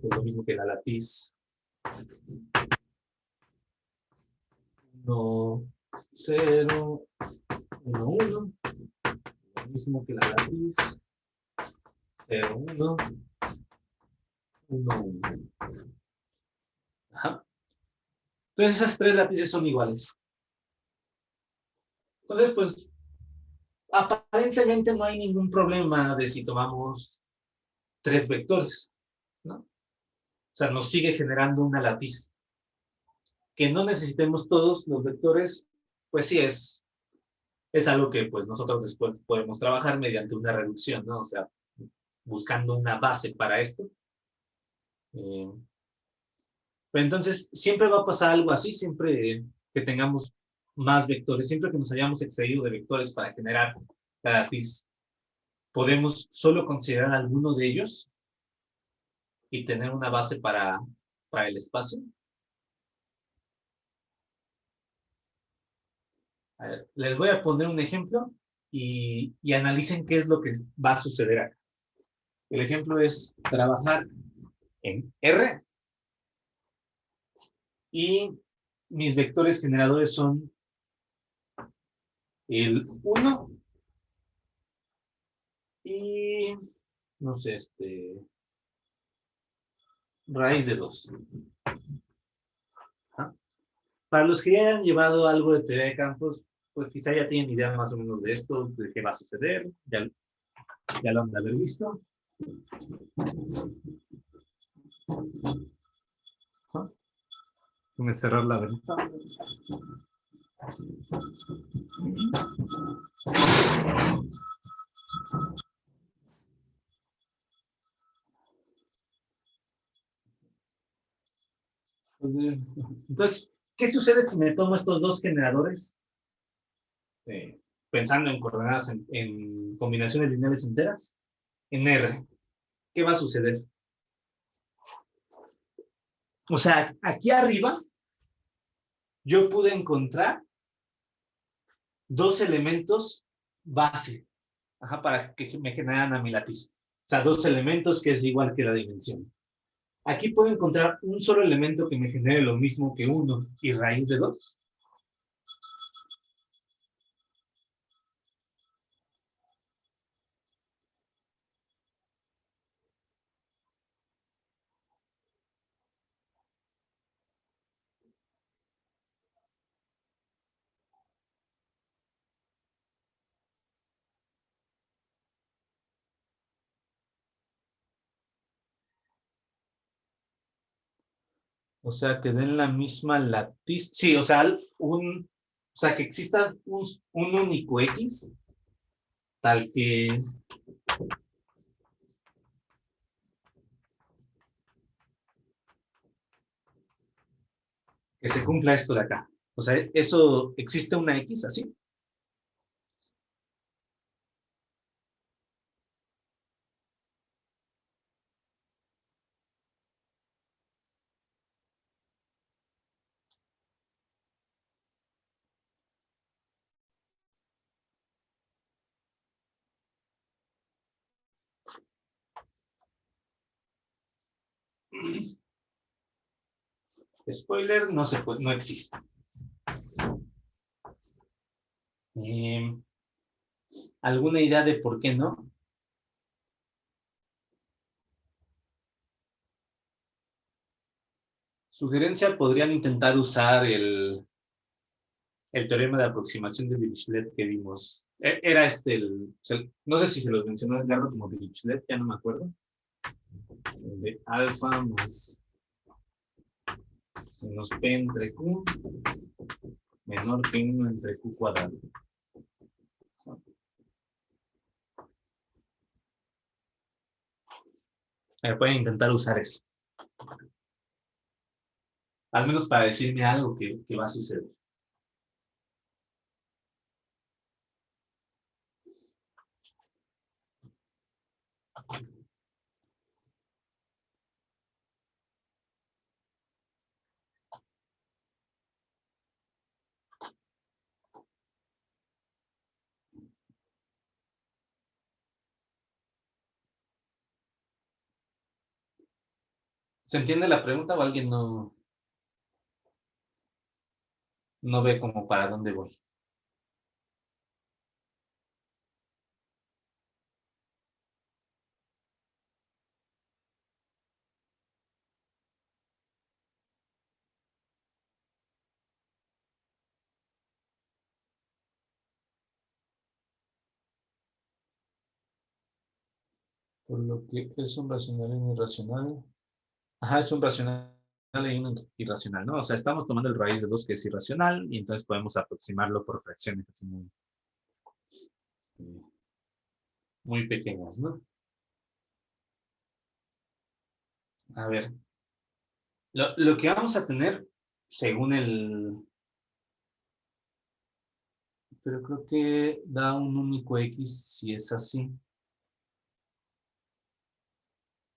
Es lo mismo que la latiz 1, 0, 1, 1. Lo mismo que la latiz 0, 1, 1, 1. Ajá. Entonces esas tres latices son iguales. Entonces, pues, aparentemente no hay ningún problema de si tomamos tres vectores, ¿no? O sea, nos sigue generando una latiz Que no necesitemos todos los vectores, pues sí es algo que pues nosotros después podemos trabajar mediante una reducción, ¿no? O sea, buscando una base para esto. Pero entonces, siempre va a pasar algo así, siempre que tengamos más vectores, siempre que nos hayamos excedido de vectores para generar cada TIS, podemos solo considerar alguno de ellos y tener una base para el espacio. A ver, les voy a poner un ejemplo y analicen qué es lo que va a suceder acá. El ejemplo es trabajar en R y mis vectores generadores son el 1 y, no sé, raíz de 2. ¿Ah? Para los que ya hayan llevado algo de teoría de campos, pues quizá ya tienen idea más o menos de esto, de qué va a suceder, ya lo han de haber visto. ¿Ah? Déjame cerrar la ventana. Entonces, ¿qué sucede si me tomo estos dos generadores? Pensando en coordenadas en combinaciones lineales enteras, en R. ¿Qué va a suceder? O sea, aquí arriba yo pude encontrar dos elementos base, para que me generaran a mi látiz. O sea, dos elementos que es igual que la dimensión. Aquí puedo encontrar un solo elemento que me genere lo mismo que 1 y raíz de 2. O sea, que den la misma latiz. Sí, o sea, que exista un único X, tal que se cumpla esto de acá. O sea, eso, existe una X así. Spoiler, no se puede, no existe. ¿Alguna idea de por qué no? Sugerencia, podrían intentar usar el teorema de aproximación de Dirichlet que vimos. Era no sé si se los mencionó Edgardo como Dirichlet, ya no me acuerdo. El de alfa más menos p entre q menor que 1 entre q cuadrado. Pueden intentar usar eso. Al menos para decirme algo que va a suceder. ¿Se entiende la pregunta o alguien no ve como para dónde voy? Por lo que es un racional irracional. Ajá, es un racional y uno irracional, ¿no? O sea, estamos tomando el raíz de 2 que es irracional y entonces podemos aproximarlo por fracciones así muy pequeñas, ¿no? A ver, lo que vamos a tener según pero creo que da un único X si es así.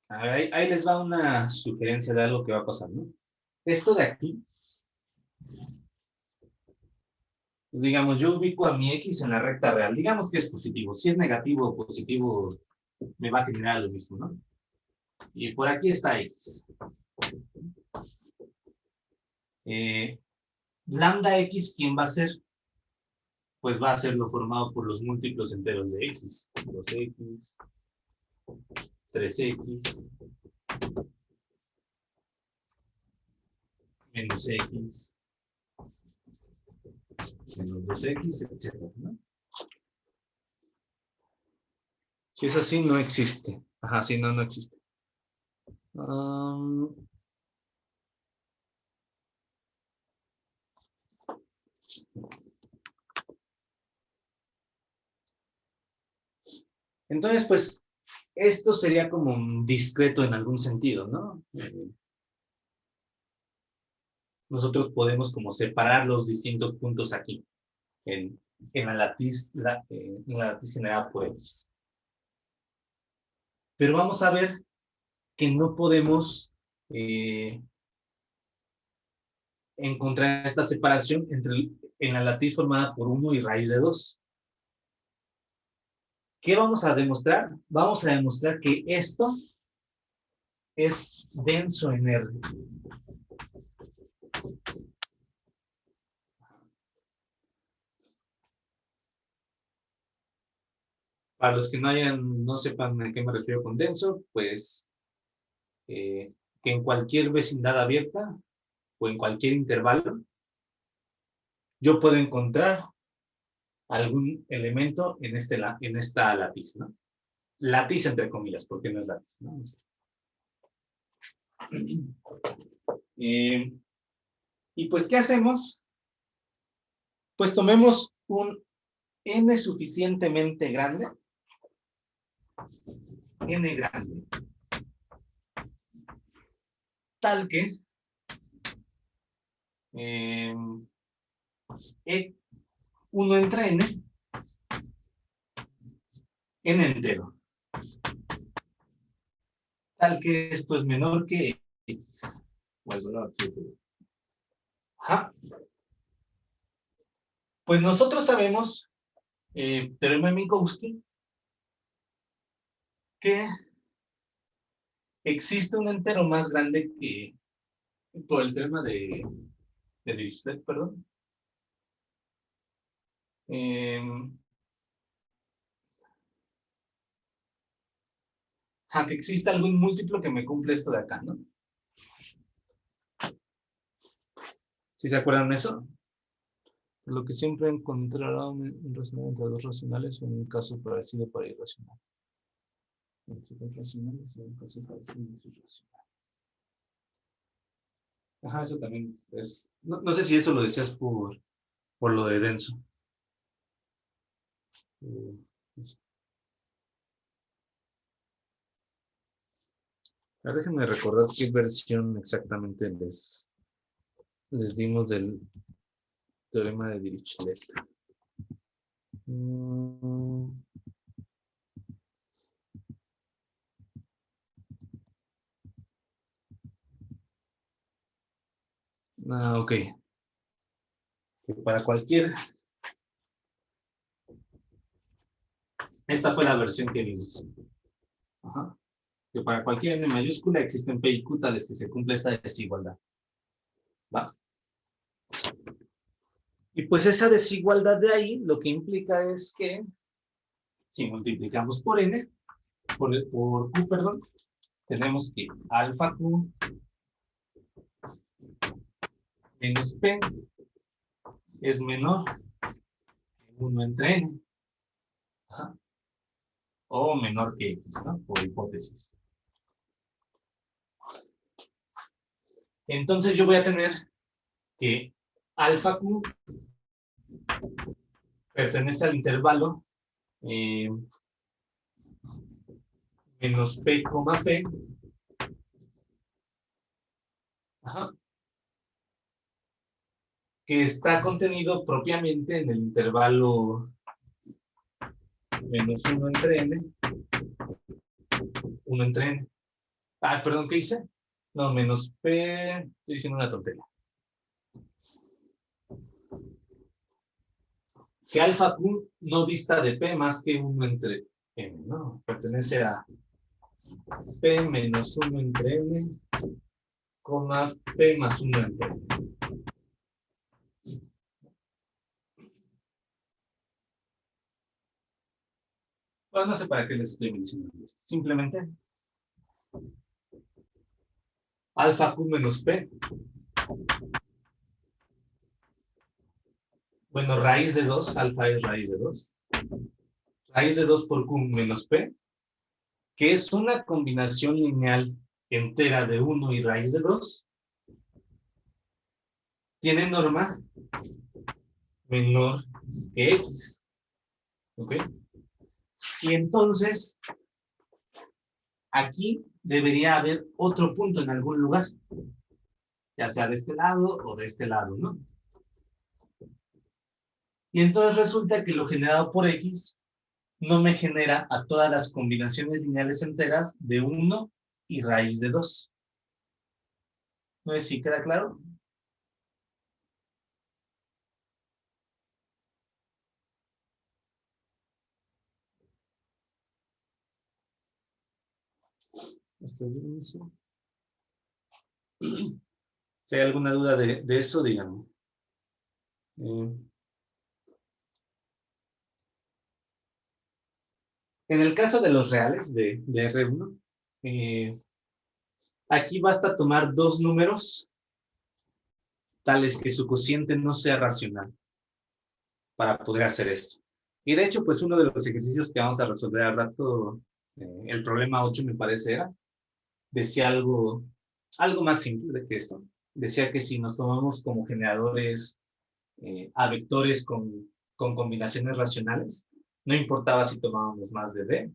A ver, ahí les va una sugerencia de algo que va a pasar, ¿no? Esto de aquí, pues digamos, yo ubico a mi X en la recta real. Digamos que es positivo. Si es negativo o positivo, me va a generar lo mismo, ¿no? Y por aquí está X. Lambda X, ¿quién va a ser? Pues va a ser lo formado por los múltiplos enteros de X. 2X, 3X, menos X, menos 2X, etc., ¿no? Si es así, no existe. Ajá, sí, no existe. Entonces, pues, esto sería como un discreto en algún sentido, ¿no? Nosotros podemos como separar los distintos puntos aquí, en la latiz generada por X. Pero vamos a ver que no podemos encontrar esta separación en la latiz formada por 1 y raíz de 2. ¿Qué vamos a demostrar? Vamos a demostrar que esto es denso en R. Para los que no sepan a qué me refiero con denso, pues que en cualquier vecindad abierta o en cualquier intervalo, yo puedo encontrar algún elemento en esta latiz, ¿no? Latiz entre comillas, porque no es latiz, ¿no? Y pues, ¿qué hacemos? Pues tomemos un n suficientemente grande, n grande, tal que 1 entre n entero, tal que esto es menor que x, o el valor absoluto. Ajá. Pues nosotros sabemos, teorema de Minkowski, que existe un entero más grande que, por el teorema de Dirichlet, perdón, que existe algún múltiplo que me cumple esto de acá, ¿no? ¿Sí se acuerdan de eso? Lo que siempre encontrará un racional entre dos racionales o un caso parecido para irracional. Entre dos racionales o un caso parecido entre irracional. Ajá, eso también es. No sé si eso lo decías por lo de denso. Ahora déjenme recordar qué versión exactamente les dimos del teorema de Dirichlet. Ok. Que para cualquier... Esta fue la versión que vimos. Ajá. Que para cualquier n mayúscula existen p y q tales que se cumple esta desigualdad. ¿Va? Y pues esa desigualdad de ahí lo que implica es que si multiplicamos por n, por q, perdón, tenemos que alfa q menos p es menor que 1 entre n. Ajá. O menor que x, ¿no? Por hipótesis. Entonces yo voy a tener que alfa Q pertenece al intervalo menos P, P. Ajá, que está contenido propiamente en el intervalo menos 1 entre n, 1 entre n. Ah, perdón, ¿qué hice? No, menos P, estoy diciendo una tontería. Que alfa Q no dista de P más que 1 entre n, ¿no? Pertenece a P menos 1 entre n, coma P más 1 entre n. Bueno, no sé para qué les estoy mencionando esto. Simplemente alfa Q menos P. Bueno, raíz de 2, alfa es raíz de 2. Raíz de 2 por Q menos P, que es una combinación lineal entera de 1 y raíz de 2, tiene norma menor que X. ¿Ok? Y entonces, aquí debería haber otro punto en algún lugar, ya sea de este lado o de este lado, ¿no? Y entonces resulta que lo generado por X no me genera a todas las combinaciones lineales enteras de 1 y raíz de 2. ¿No es si queda claro? Si hay alguna duda de eso, díganme. En el caso de los reales de R1, aquí basta tomar dos números tales que su cociente no sea racional para poder hacer esto. Y de hecho, pues uno de los ejercicios que vamos a resolver al rato, el problema 8 me parece era, decía algo más simple que esto. Decía que si nos tomamos como generadores a vectores con combinaciones racionales, no importaba si tomábamos más de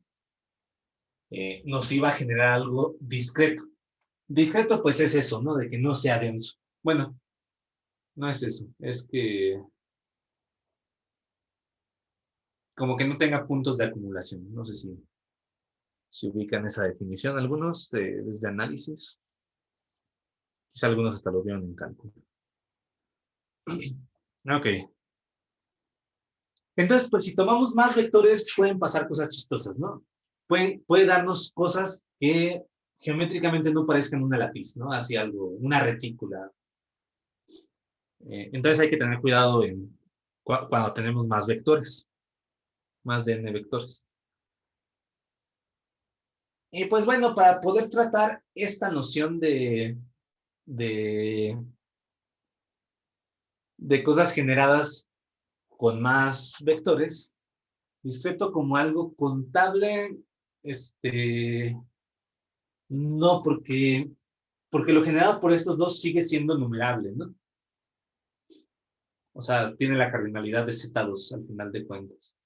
D, nos iba a generar algo discreto. Discreto pues es eso, ¿no? De que no sea denso. Bueno, no es eso, es que como que no tenga puntos de acumulación. No sé si ubican esa definición algunos desde análisis. Quizá algunos hasta lo vieron en cálculo. Ok. Entonces, pues si tomamos más vectores, pueden pasar cosas chistosas, ¿no? Puede darnos cosas que geométricamente no parezcan una lápiz, ¿no? Así algo, una retícula. Entonces hay que tener cuidado cuando tenemos más vectores, más de n vectores. Y pues bueno, para poder tratar esta noción de cosas generadas con más vectores, discreto como algo contable, no, porque lo generado por estos dos sigue siendo numerable, ¿no? O sea, tiene la cardinalidad de Z2 al final de cuentas.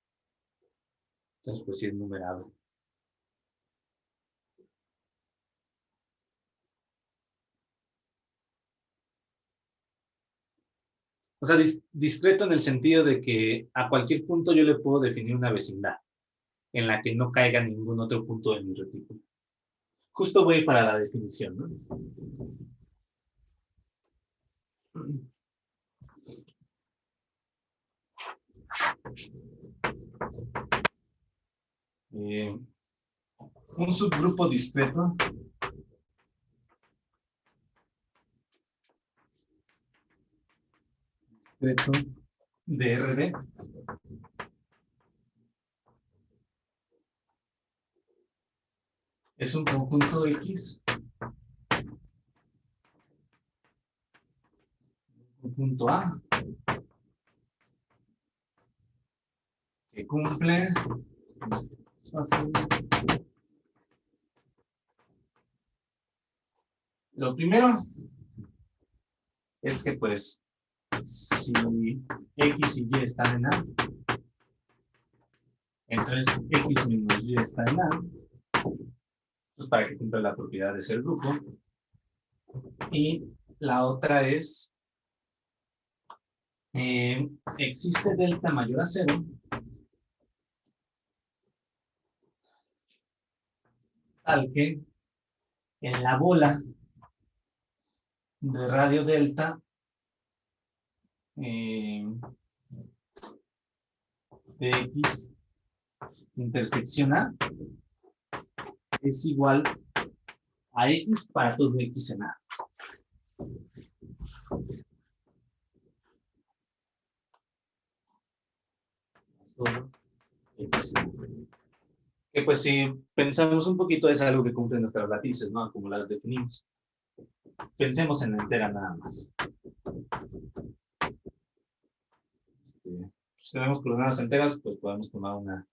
Entonces, pues sí es numerable. O sea, discreto en el sentido de que a cualquier punto yo le puedo definir una vecindad en la que no caiga ningún otro punto de mi retículo. Justo voy para la definición, ¿no? Un subgrupo discreto de RD es un conjunto X, conjunto A, que cumple lo primero, es que pues si X y Y están en A, entonces X menos Y está en A, pues para que cumpla la propiedad de ser grupo. Y la otra es, existe delta mayor a 0 tal que en la bola de radio delta de X intersección A es igual a X para todo X en A. Todo X en A. Que pues si pensamos un poquito es algo que cumple nuestras latices, ¿no? Como las definimos. Pensemos en la entera nada más. Si tenemos coordenadas enteras, pues podemos tomar una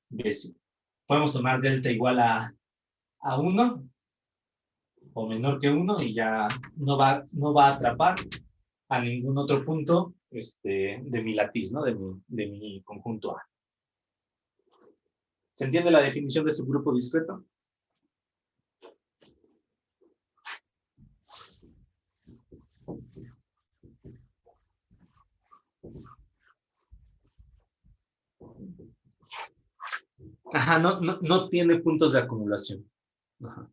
décima. Podemos tomar delta igual a 1 o menor que 1 y ya no va a atrapar a ningún otro punto de mi latiz, ¿no? De mi conjunto A. ¿Se entiende la definición de subgrupo discreto? Ajá, no tiene puntos de acumulación. Ajá.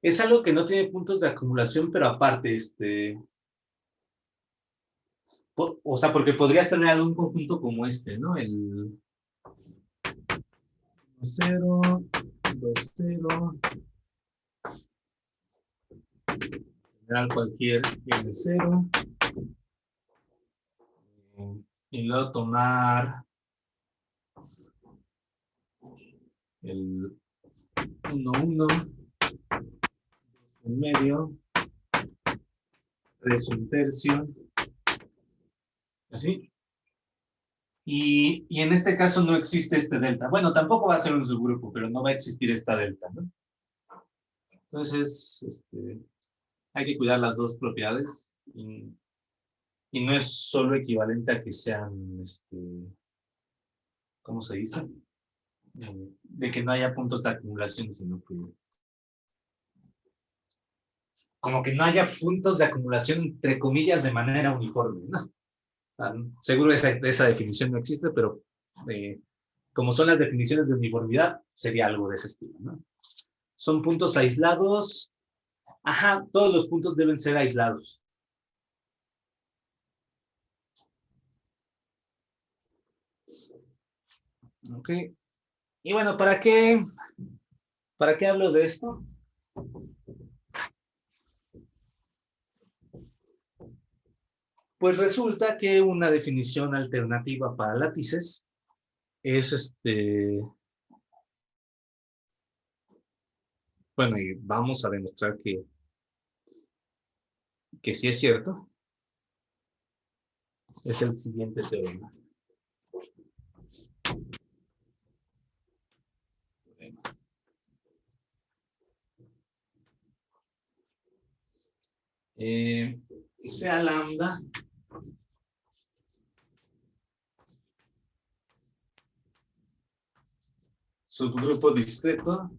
Es algo que no tiene puntos de acumulación, pero aparte, o sea, porque podrías tener algún conjunto como ¿no? El 0, 2, 0, general cualquier N0, y luego tomar el 1, 1, 1 medio, 3, 1 tercio, así. Y en este caso no existe este delta. Bueno, tampoco va a ser un subgrupo, pero no va a existir esta delta, ¿no? Entonces, hay que cuidar las dos propiedades y no es solo equivalente a que sean, ¿cómo se dice? De que no haya puntos de acumulación, sino que como que no haya puntos de acumulación, entre comillas, de manera uniforme, ¿no? O sea, seguro esa definición no existe, pero como son las definiciones de uniformidad, sería algo de ese estilo, ¿no? Son puntos aislados. Ajá, todos los puntos deben ser aislados. Ok. Y bueno, ¿para qué hablo de esto? Pues resulta que una definición alternativa para látices es bueno, y vamos a demostrar que sí es cierto. Es el siguiente teorema. Sea lambda subgrupo discreto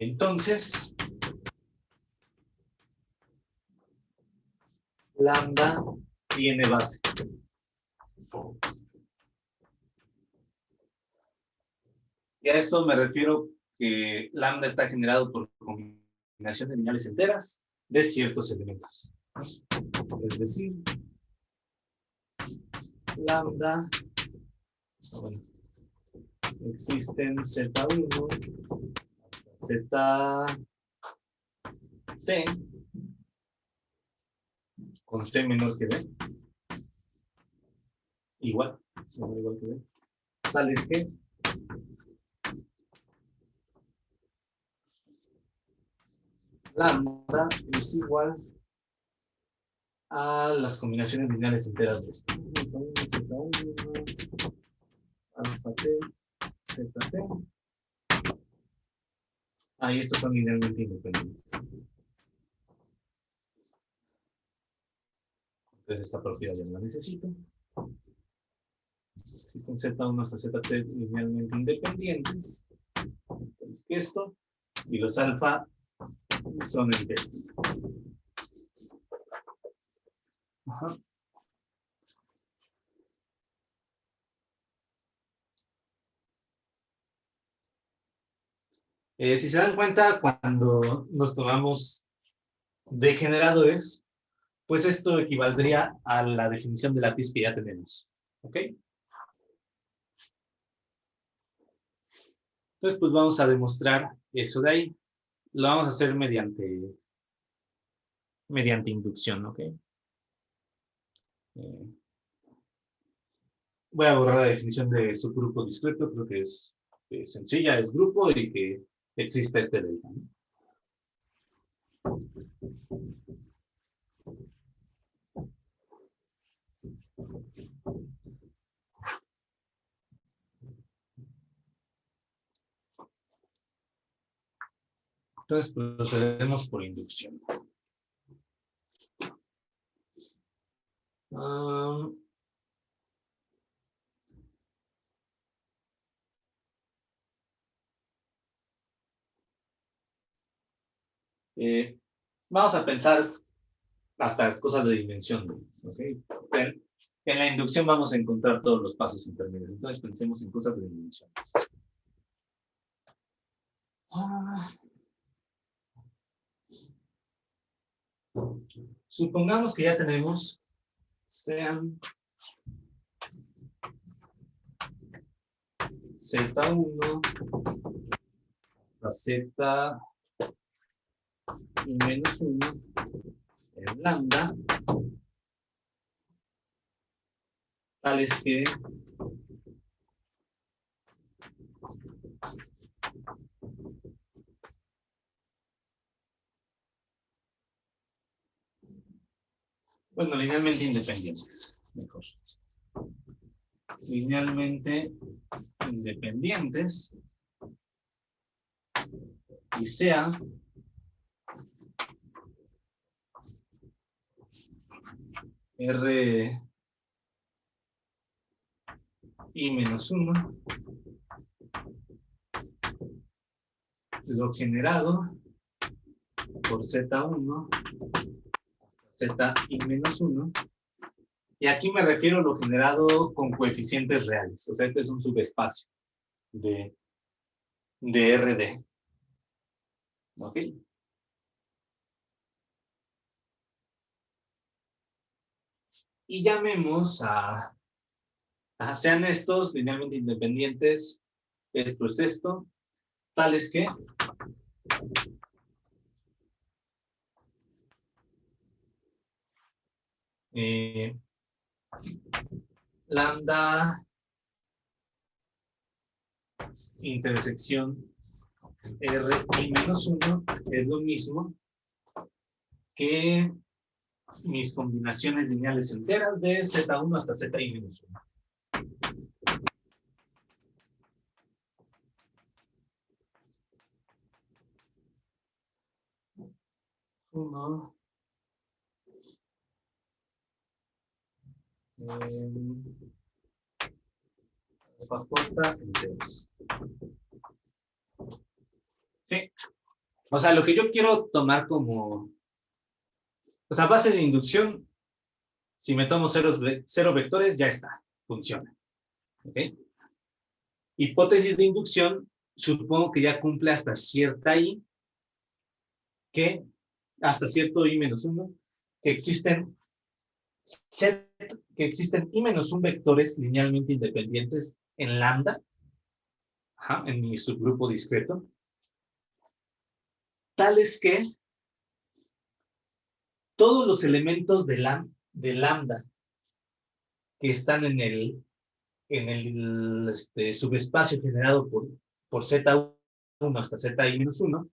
entonces lambda tiene base. Y a esto me refiero que lambda está generado por combinación de lineales enteras de ciertos elementos. Es decir, lambda, bueno, existen Z1 hasta ZT con T menor que D. Igual que D. Tales que lambda es igual a las combinaciones lineales enteras de esto. Z1, alfa t, zt. Ahí estos son linealmente independientes. Entonces esta propiedad ya no la necesito. Existen Z1 hasta Zt linealmente independientes. Entonces esto y los alfa son enteros. Ajá. Si se dan cuenta, cuando nos tomamos de generadores, pues esto equivaldría a la definición de lattice que ya tenemos. ¿Ok? Entonces, pues vamos a demostrar eso de ahí. Lo vamos a hacer mediante inducción, ¿ok? Voy a borrar la definición de subgrupo discreto, creo que es sencilla, es grupo y que existe este delta, ¿no? Entonces procedemos por inducción. Vamos a pensar hasta cosas de dimensión, ¿ok? En la inducción vamos a encontrar todos los pasos intermedios. Entonces pensemos en cosas de dimensión. Supongamos que ya tenemos, sean Z1 hasta Z y menos 1 en lambda, tales que bueno, linealmente independientes, mejor. Linealmente independientes y sea R I menos 1 lo generado por Z1 Z I menos 1. Y aquí me refiero a lo generado con coeficientes reales. O sea, este es un subespacio de RD. ¿Ok? Y llamemos sean estos linealmente independientes, esto es esto, tales que lambda intersección R y menos 1 es lo mismo que mis combinaciones lineales enteras de Z1 hasta Z y menos 1. Uno. Corta enteros. Sí. O sea, lo que yo quiero tomar como, o sea, base de inducción, si me tomo cero vectores, ya está, funciona. ¿Ok? Hipótesis de inducción, supongo que ya cumple hasta cierta I, que hasta cierto I menos 1, que existen I menos 1 vectores linealmente independientes en lambda, en mi subgrupo discreto, tales que todos los elementos de lambda que están en el subespacio generado por Z1 hasta Z I menos 1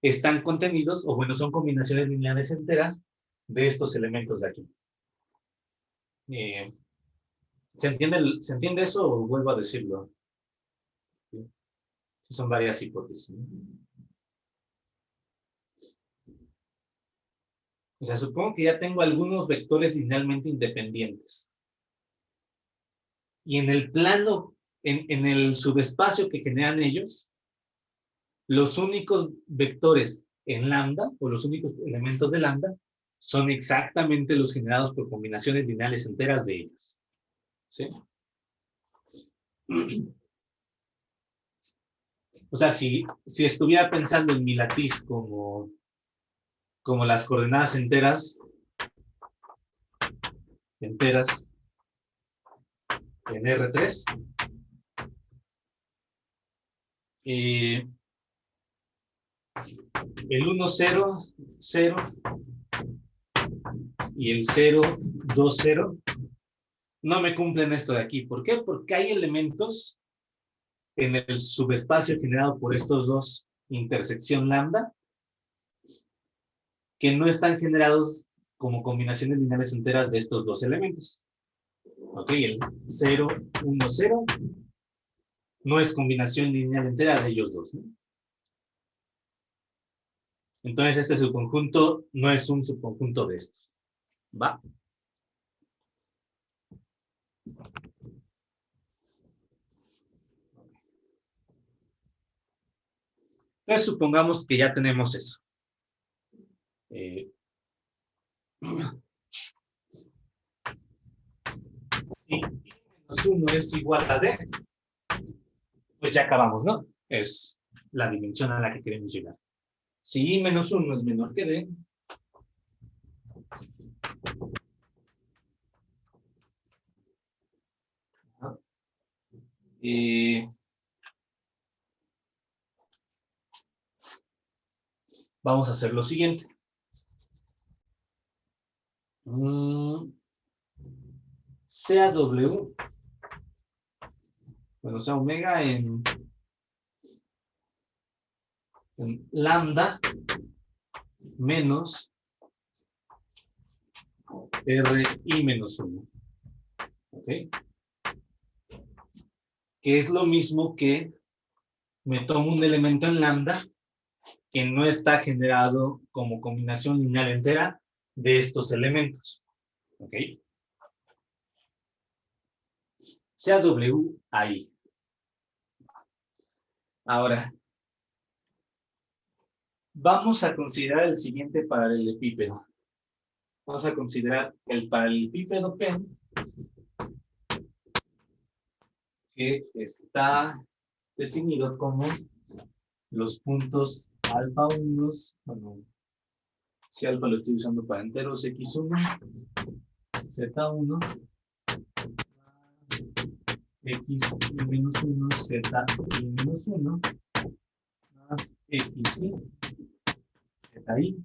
están contenidos, o bueno, son combinaciones lineales enteras de estos elementos de aquí. ¿Se entiende eso o vuelvo a decirlo? ¿Sí? Son varias hipótesis, ¿no? O sea, supongo que ya tengo algunos vectores linealmente independientes. Y en el plano, en el subespacio que generan ellos, los únicos vectores en lambda, o los únicos elementos de lambda, son exactamente los generados por combinaciones lineales enteras de ellos. ¿Sí? O sea, si estuviera pensando en mi latiz como las coordenadas enteras en R3, el 1, 0, 0 y el 0, 2, 0 no me cumplen esto de aquí. ¿Por qué? Porque hay elementos en el subespacio generado por estos dos intersección lambda que no están generados como combinaciones lineales enteras de estos dos elementos. Ok, el 0, 1, 0 no es combinación lineal entera de ellos dos, ¿no? Entonces este subconjunto no es un subconjunto de estos. ¿Va? Entonces supongamos que ya tenemos eso. Si menos 1 es igual a D, pues ya acabamos, ¿no? Es la dimensión a la que queremos llegar. Si I menos 1 es menor que D, vamos a hacer lo siguiente. Sea W, bueno, sea omega en lambda menos RI menos 1. ¿Ok? Que es lo mismo que me tomo un elemento en lambda que no está generado como combinación lineal entera de estos elementos. ¿Ok? Sea W ahí. Ahora, vamos a considerar el siguiente paralelepípedo. Vamos a considerar el paralelepípedo P, que está definido como los puntos alfa 1, bueno, si alfa lo estoy usando para enteros, x1, z1, x menos 1, z y menos 1, más x y z i,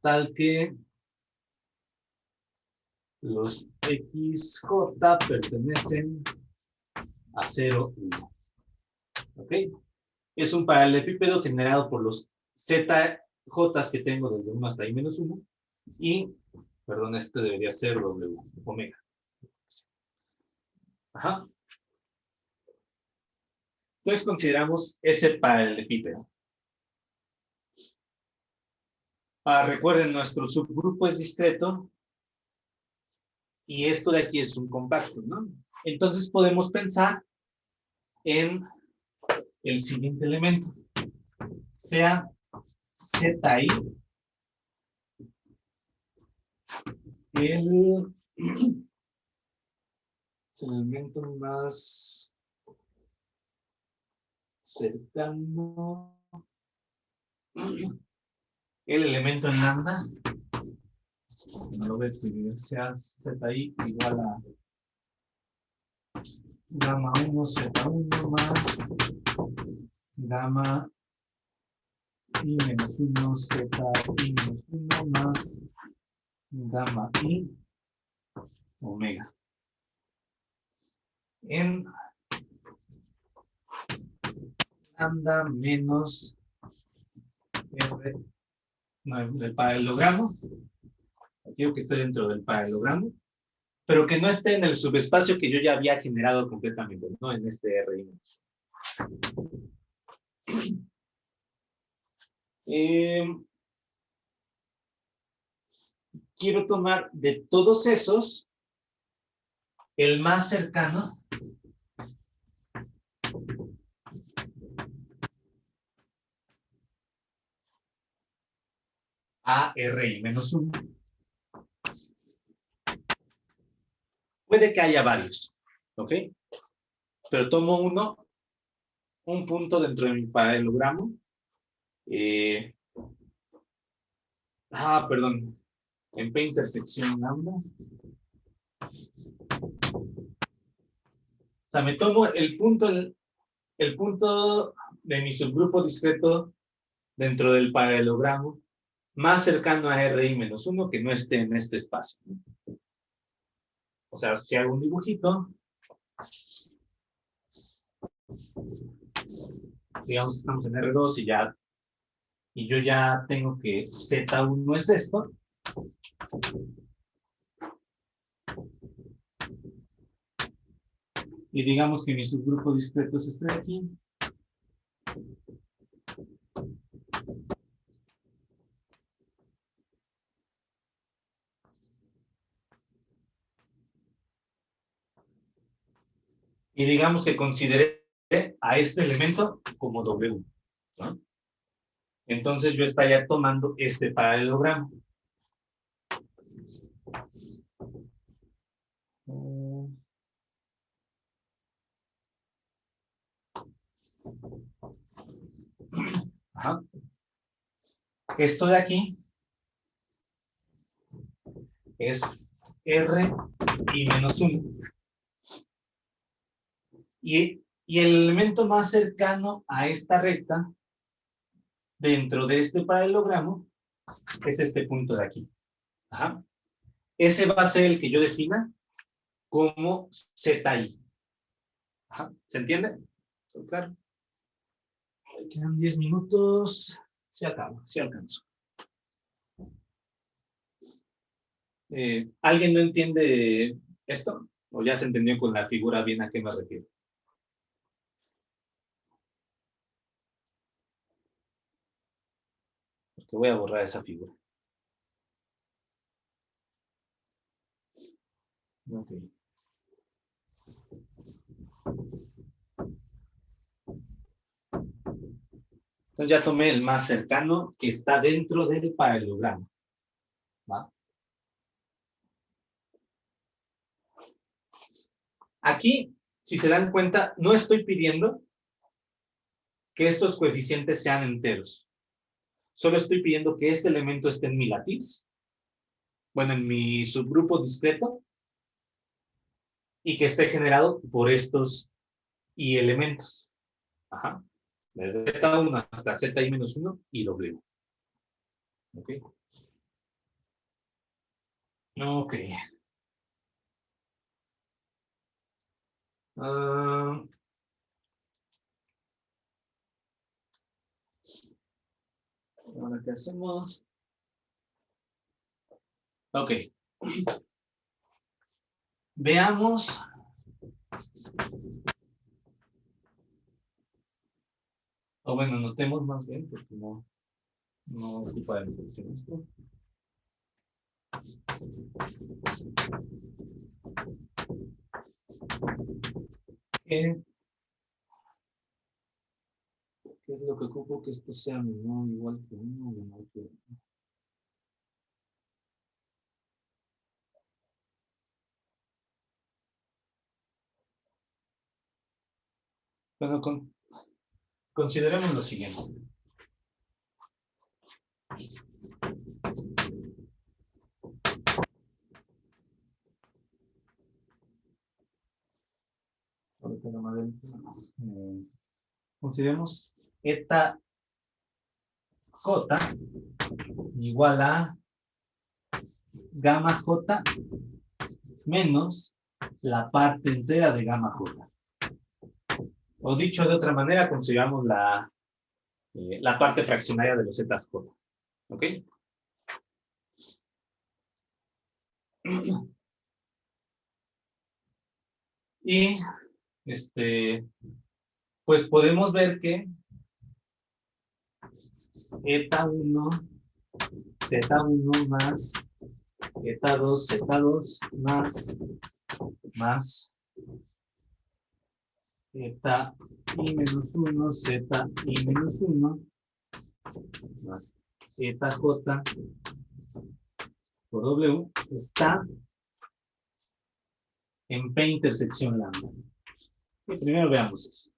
tal que los xj pertenecen a 0, 1. ¿Ok? Es un paralelepípedo generado por los zj que tengo desde 1 hasta i menos 1 y, perdón, este debería ser w, omega. Ajá. Entonces consideramos ese paralelepípedo. Recuerden, nuestro subgrupo es discreto y esto de aquí es un compacto, ¿no? Entonces podemos pensar en el siguiente elemento. Sea zi el elemento más cercano, el elemento en lambda, no lo voy a escribir, sea zi igual a gamma 1 z1 más gamma i menos 1 z i menos 1 más gamma i omega. En lambda menos R, no, del paralelogramo. Quiero que esté dentro del paralelogramo, pero que no esté en el subespacio que yo ya había generado completamente, ¿no? En este R menos. Quiero tomar de todos esos el más cercano a Ri menos 1. Puede que haya varios, ¿ok? Pero tomo un punto dentro de mi paralelogramo. Perdón. En P intersección lambda. O sea, me tomo el punto de mi subgrupo discreto dentro del paralelogramo más cercano a Ri menos 1 que no esté en este espacio. O sea, si hago un dibujito, digamos que estamos en R2 y yo ya tengo que Z1 es esto. Y digamos que mi subgrupo discreto es este de aquí. Y digamos que consideré a este elemento como W, ¿no? Entonces yo estaría tomando este paralelogramo. Ajá. Esto de aquí es R y menos 1. Y el elemento más cercano a esta recta dentro de este paralelogramo es este punto de aquí. Ajá. Ese va a ser el que yo defina como ZI. Ajá. ¿Se entiende? Claro. Quedan 10 minutos. Se acaba, se alcanzo. ¿Alguien no entiende esto? ¿O ya se entendió con la figura bien a qué me refiero? Porque voy a borrar esa figura. Ok. Entonces ya tomé el más cercano que está dentro del paralelogramo. ¿Va? Aquí, si se dan cuenta, no estoy pidiendo que estos coeficientes sean enteros. Solo estoy pidiendo que este elemento esté en mi látiz, bueno, en mi subgrupo discreto, y que esté generado por estos y elementos. Ajá. Desde Z1 hasta ZI-1 y W. Ok. Ok. Ahora, ¿qué hacemos? Ok. Veamos. O bueno, notemos más bien, porque no ocupa de reflexión esto. ¿Qué es lo que ocupo? Que esto sea menor igual que 1 o menor que 1. Bueno, consideremos lo siguiente. Consideremos eta j igual a gamma j menos la parte entera de gamma j. O dicho de otra manera, consideramos la parte fraccionaria de los zetas j. ¿Ok? Y, pues podemos ver que eta 1, z1 más eta 2, z2 más eta i menos 1, z i menos 1 más eta j por w está en P intersección lambda. Y primero veamos eso.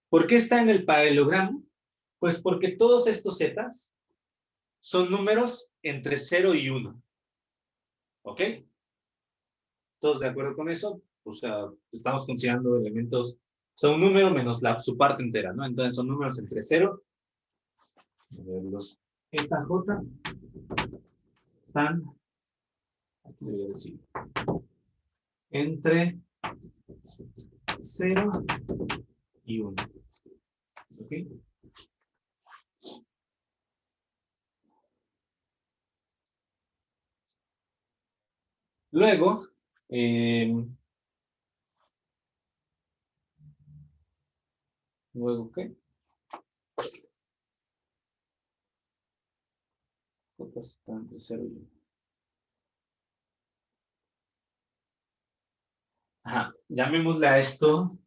¿Por qué está en el paralelogramo? Pues porque todos estos zetas son números entre 0 y 1. ¿Ok? ¿Todos de acuerdo con eso? O sea, estamos considerando elementos, son un número menos su parte entera, ¿no? Entonces son números entre 0. Los eta j están, aquí debería decir, entre 0 y 1. ¿Ok? Luego, ¿qué? J está entre 0 y 1. Ajá, llamémosle a esto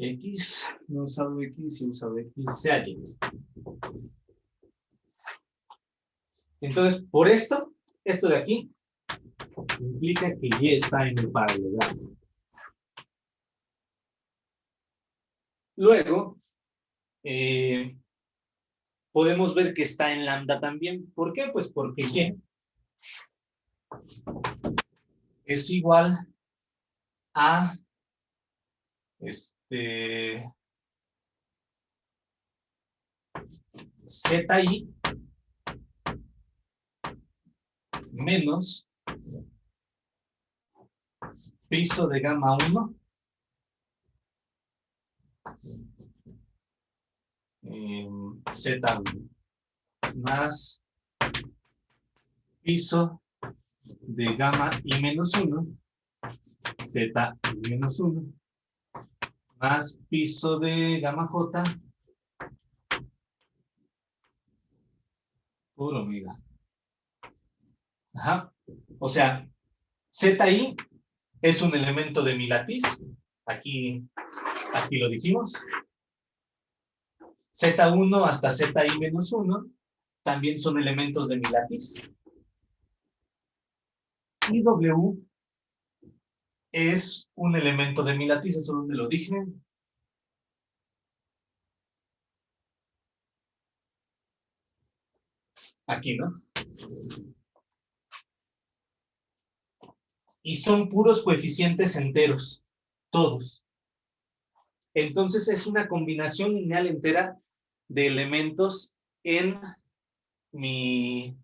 X, no he usado X, he usado X, sea Y. Entonces, por esto de aquí, implica que Y está en el paralelogramo. Luego, podemos ver que está en lambda también. ¿Por qué? Pues porque Y es igual a ZI menos piso de gamma 1 Z1 más piso de gamma I menos 1 Z I menos 1 más piso de gamma J por omega. Ajá. O sea, ZI es un elemento de mi latiz. Aquí lo dijimos. Z1 hasta ZI menos 1 también son elementos de mi latiz. Y W es un elemento de mi latiz, eso donde lo dije. Aquí, ¿no? Y son puros coeficientes enteros, todos. Entonces es una combinación lineal entera de elementos en mi,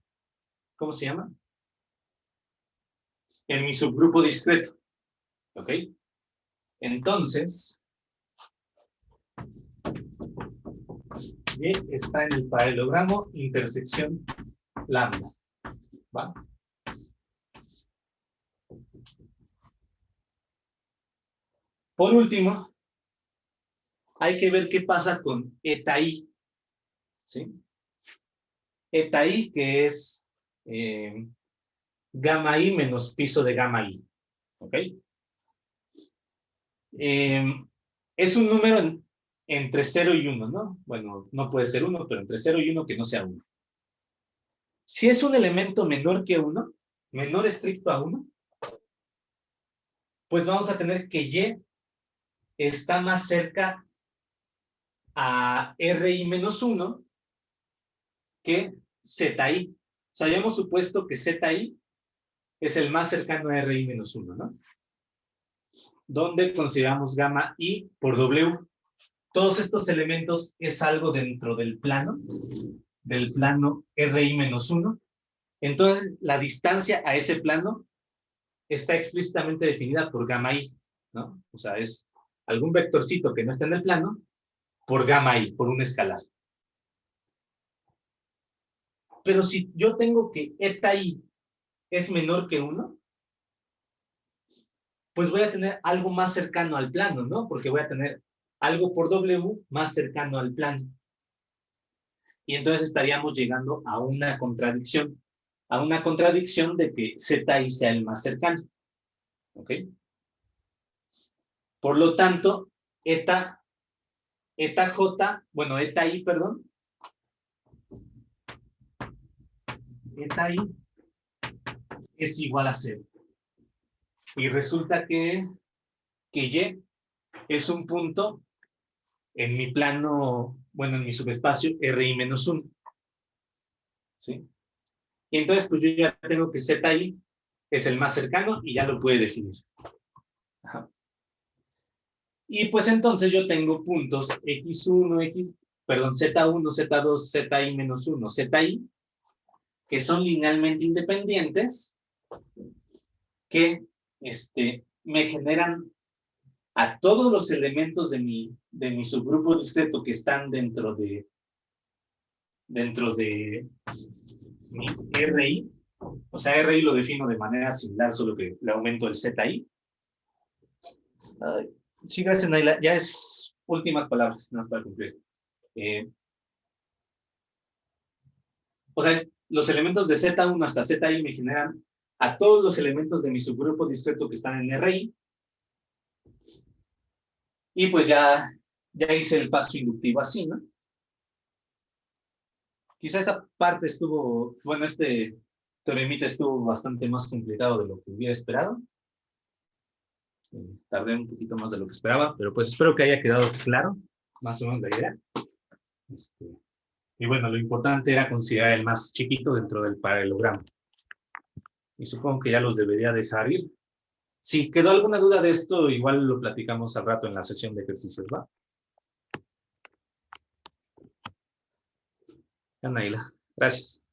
¿cómo se llama? En mi subgrupo discreto. ¿Ok? Entonces, Y está en el paralelogramo intersección lambda. ¿Va? Por último, hay que ver qué pasa con eta i. ¿Sí? Eta i, que es gamma i menos piso de gamma i. ¿Ok? Es un número entre 0 y 1, ¿no? Bueno, no puede ser 1, pero entre 0 y 1 que no sea 1. Si es un elemento menor que 1, menor estricto a 1, pues vamos a tener que Y está más cerca a RI menos 1 que ZI. O sea, habíamos supuesto que ZI es el más cercano a RI menos 1, ¿no? Donde consideramos gamma I por W. todos estos elementos es algo dentro del plano RI-1. Entonces, la distancia a ese plano está explícitamente definida por gamma i, ¿no? O sea, es algún vectorcito que no está en el plano por gamma i, por un escalar. Pero si yo tengo que eta i es menor que 1, pues voy a tener algo más cercano al plano, ¿no? Porque voy a tener algo por W más cercano al plano. Y entonces estaríamos llegando a una contradicción de que ZI sea el más cercano. ¿Ok? Por lo tanto, eta i, perdón. Eta i es igual a 0. Y resulta que Y es un punto en mi plano, bueno, en mi subespacio RI-1. ¿Sí? Y entonces, pues yo ya tengo que ZI es el más cercano y ya lo puede definir. Ajá. Y pues entonces yo tengo puntos Z1, Z2, ZI-1, ZI, que son linealmente independientes, que me generan a todos los elementos de mi subgrupo discreto que están dentro de mi RI. O sea, RI lo defino de manera similar, solo que le aumento el ZI. Sí, gracias, Naila. Ya es últimas palabras, nada más para cumplir esto. O sea, los elementos de Z1 hasta ZI me generan a todos los elementos de mi subgrupo discreto que están en RI. Y pues ya hice el paso inductivo así, ¿no? Quizá esa parte estuvo, bueno, este teoremita estuvo bastante más complicado de lo que hubiera esperado. Tardé un poquito más de lo que esperaba, pero pues espero que haya quedado claro, más o menos la idea. Y bueno, lo importante era considerar el más chiquito dentro del paralelogramo. Y supongo que ya los debería dejar ir. Si quedó alguna duda de esto, igual lo platicamos al rato en la sesión de ejercicios, ¿va? Anaila, gracias.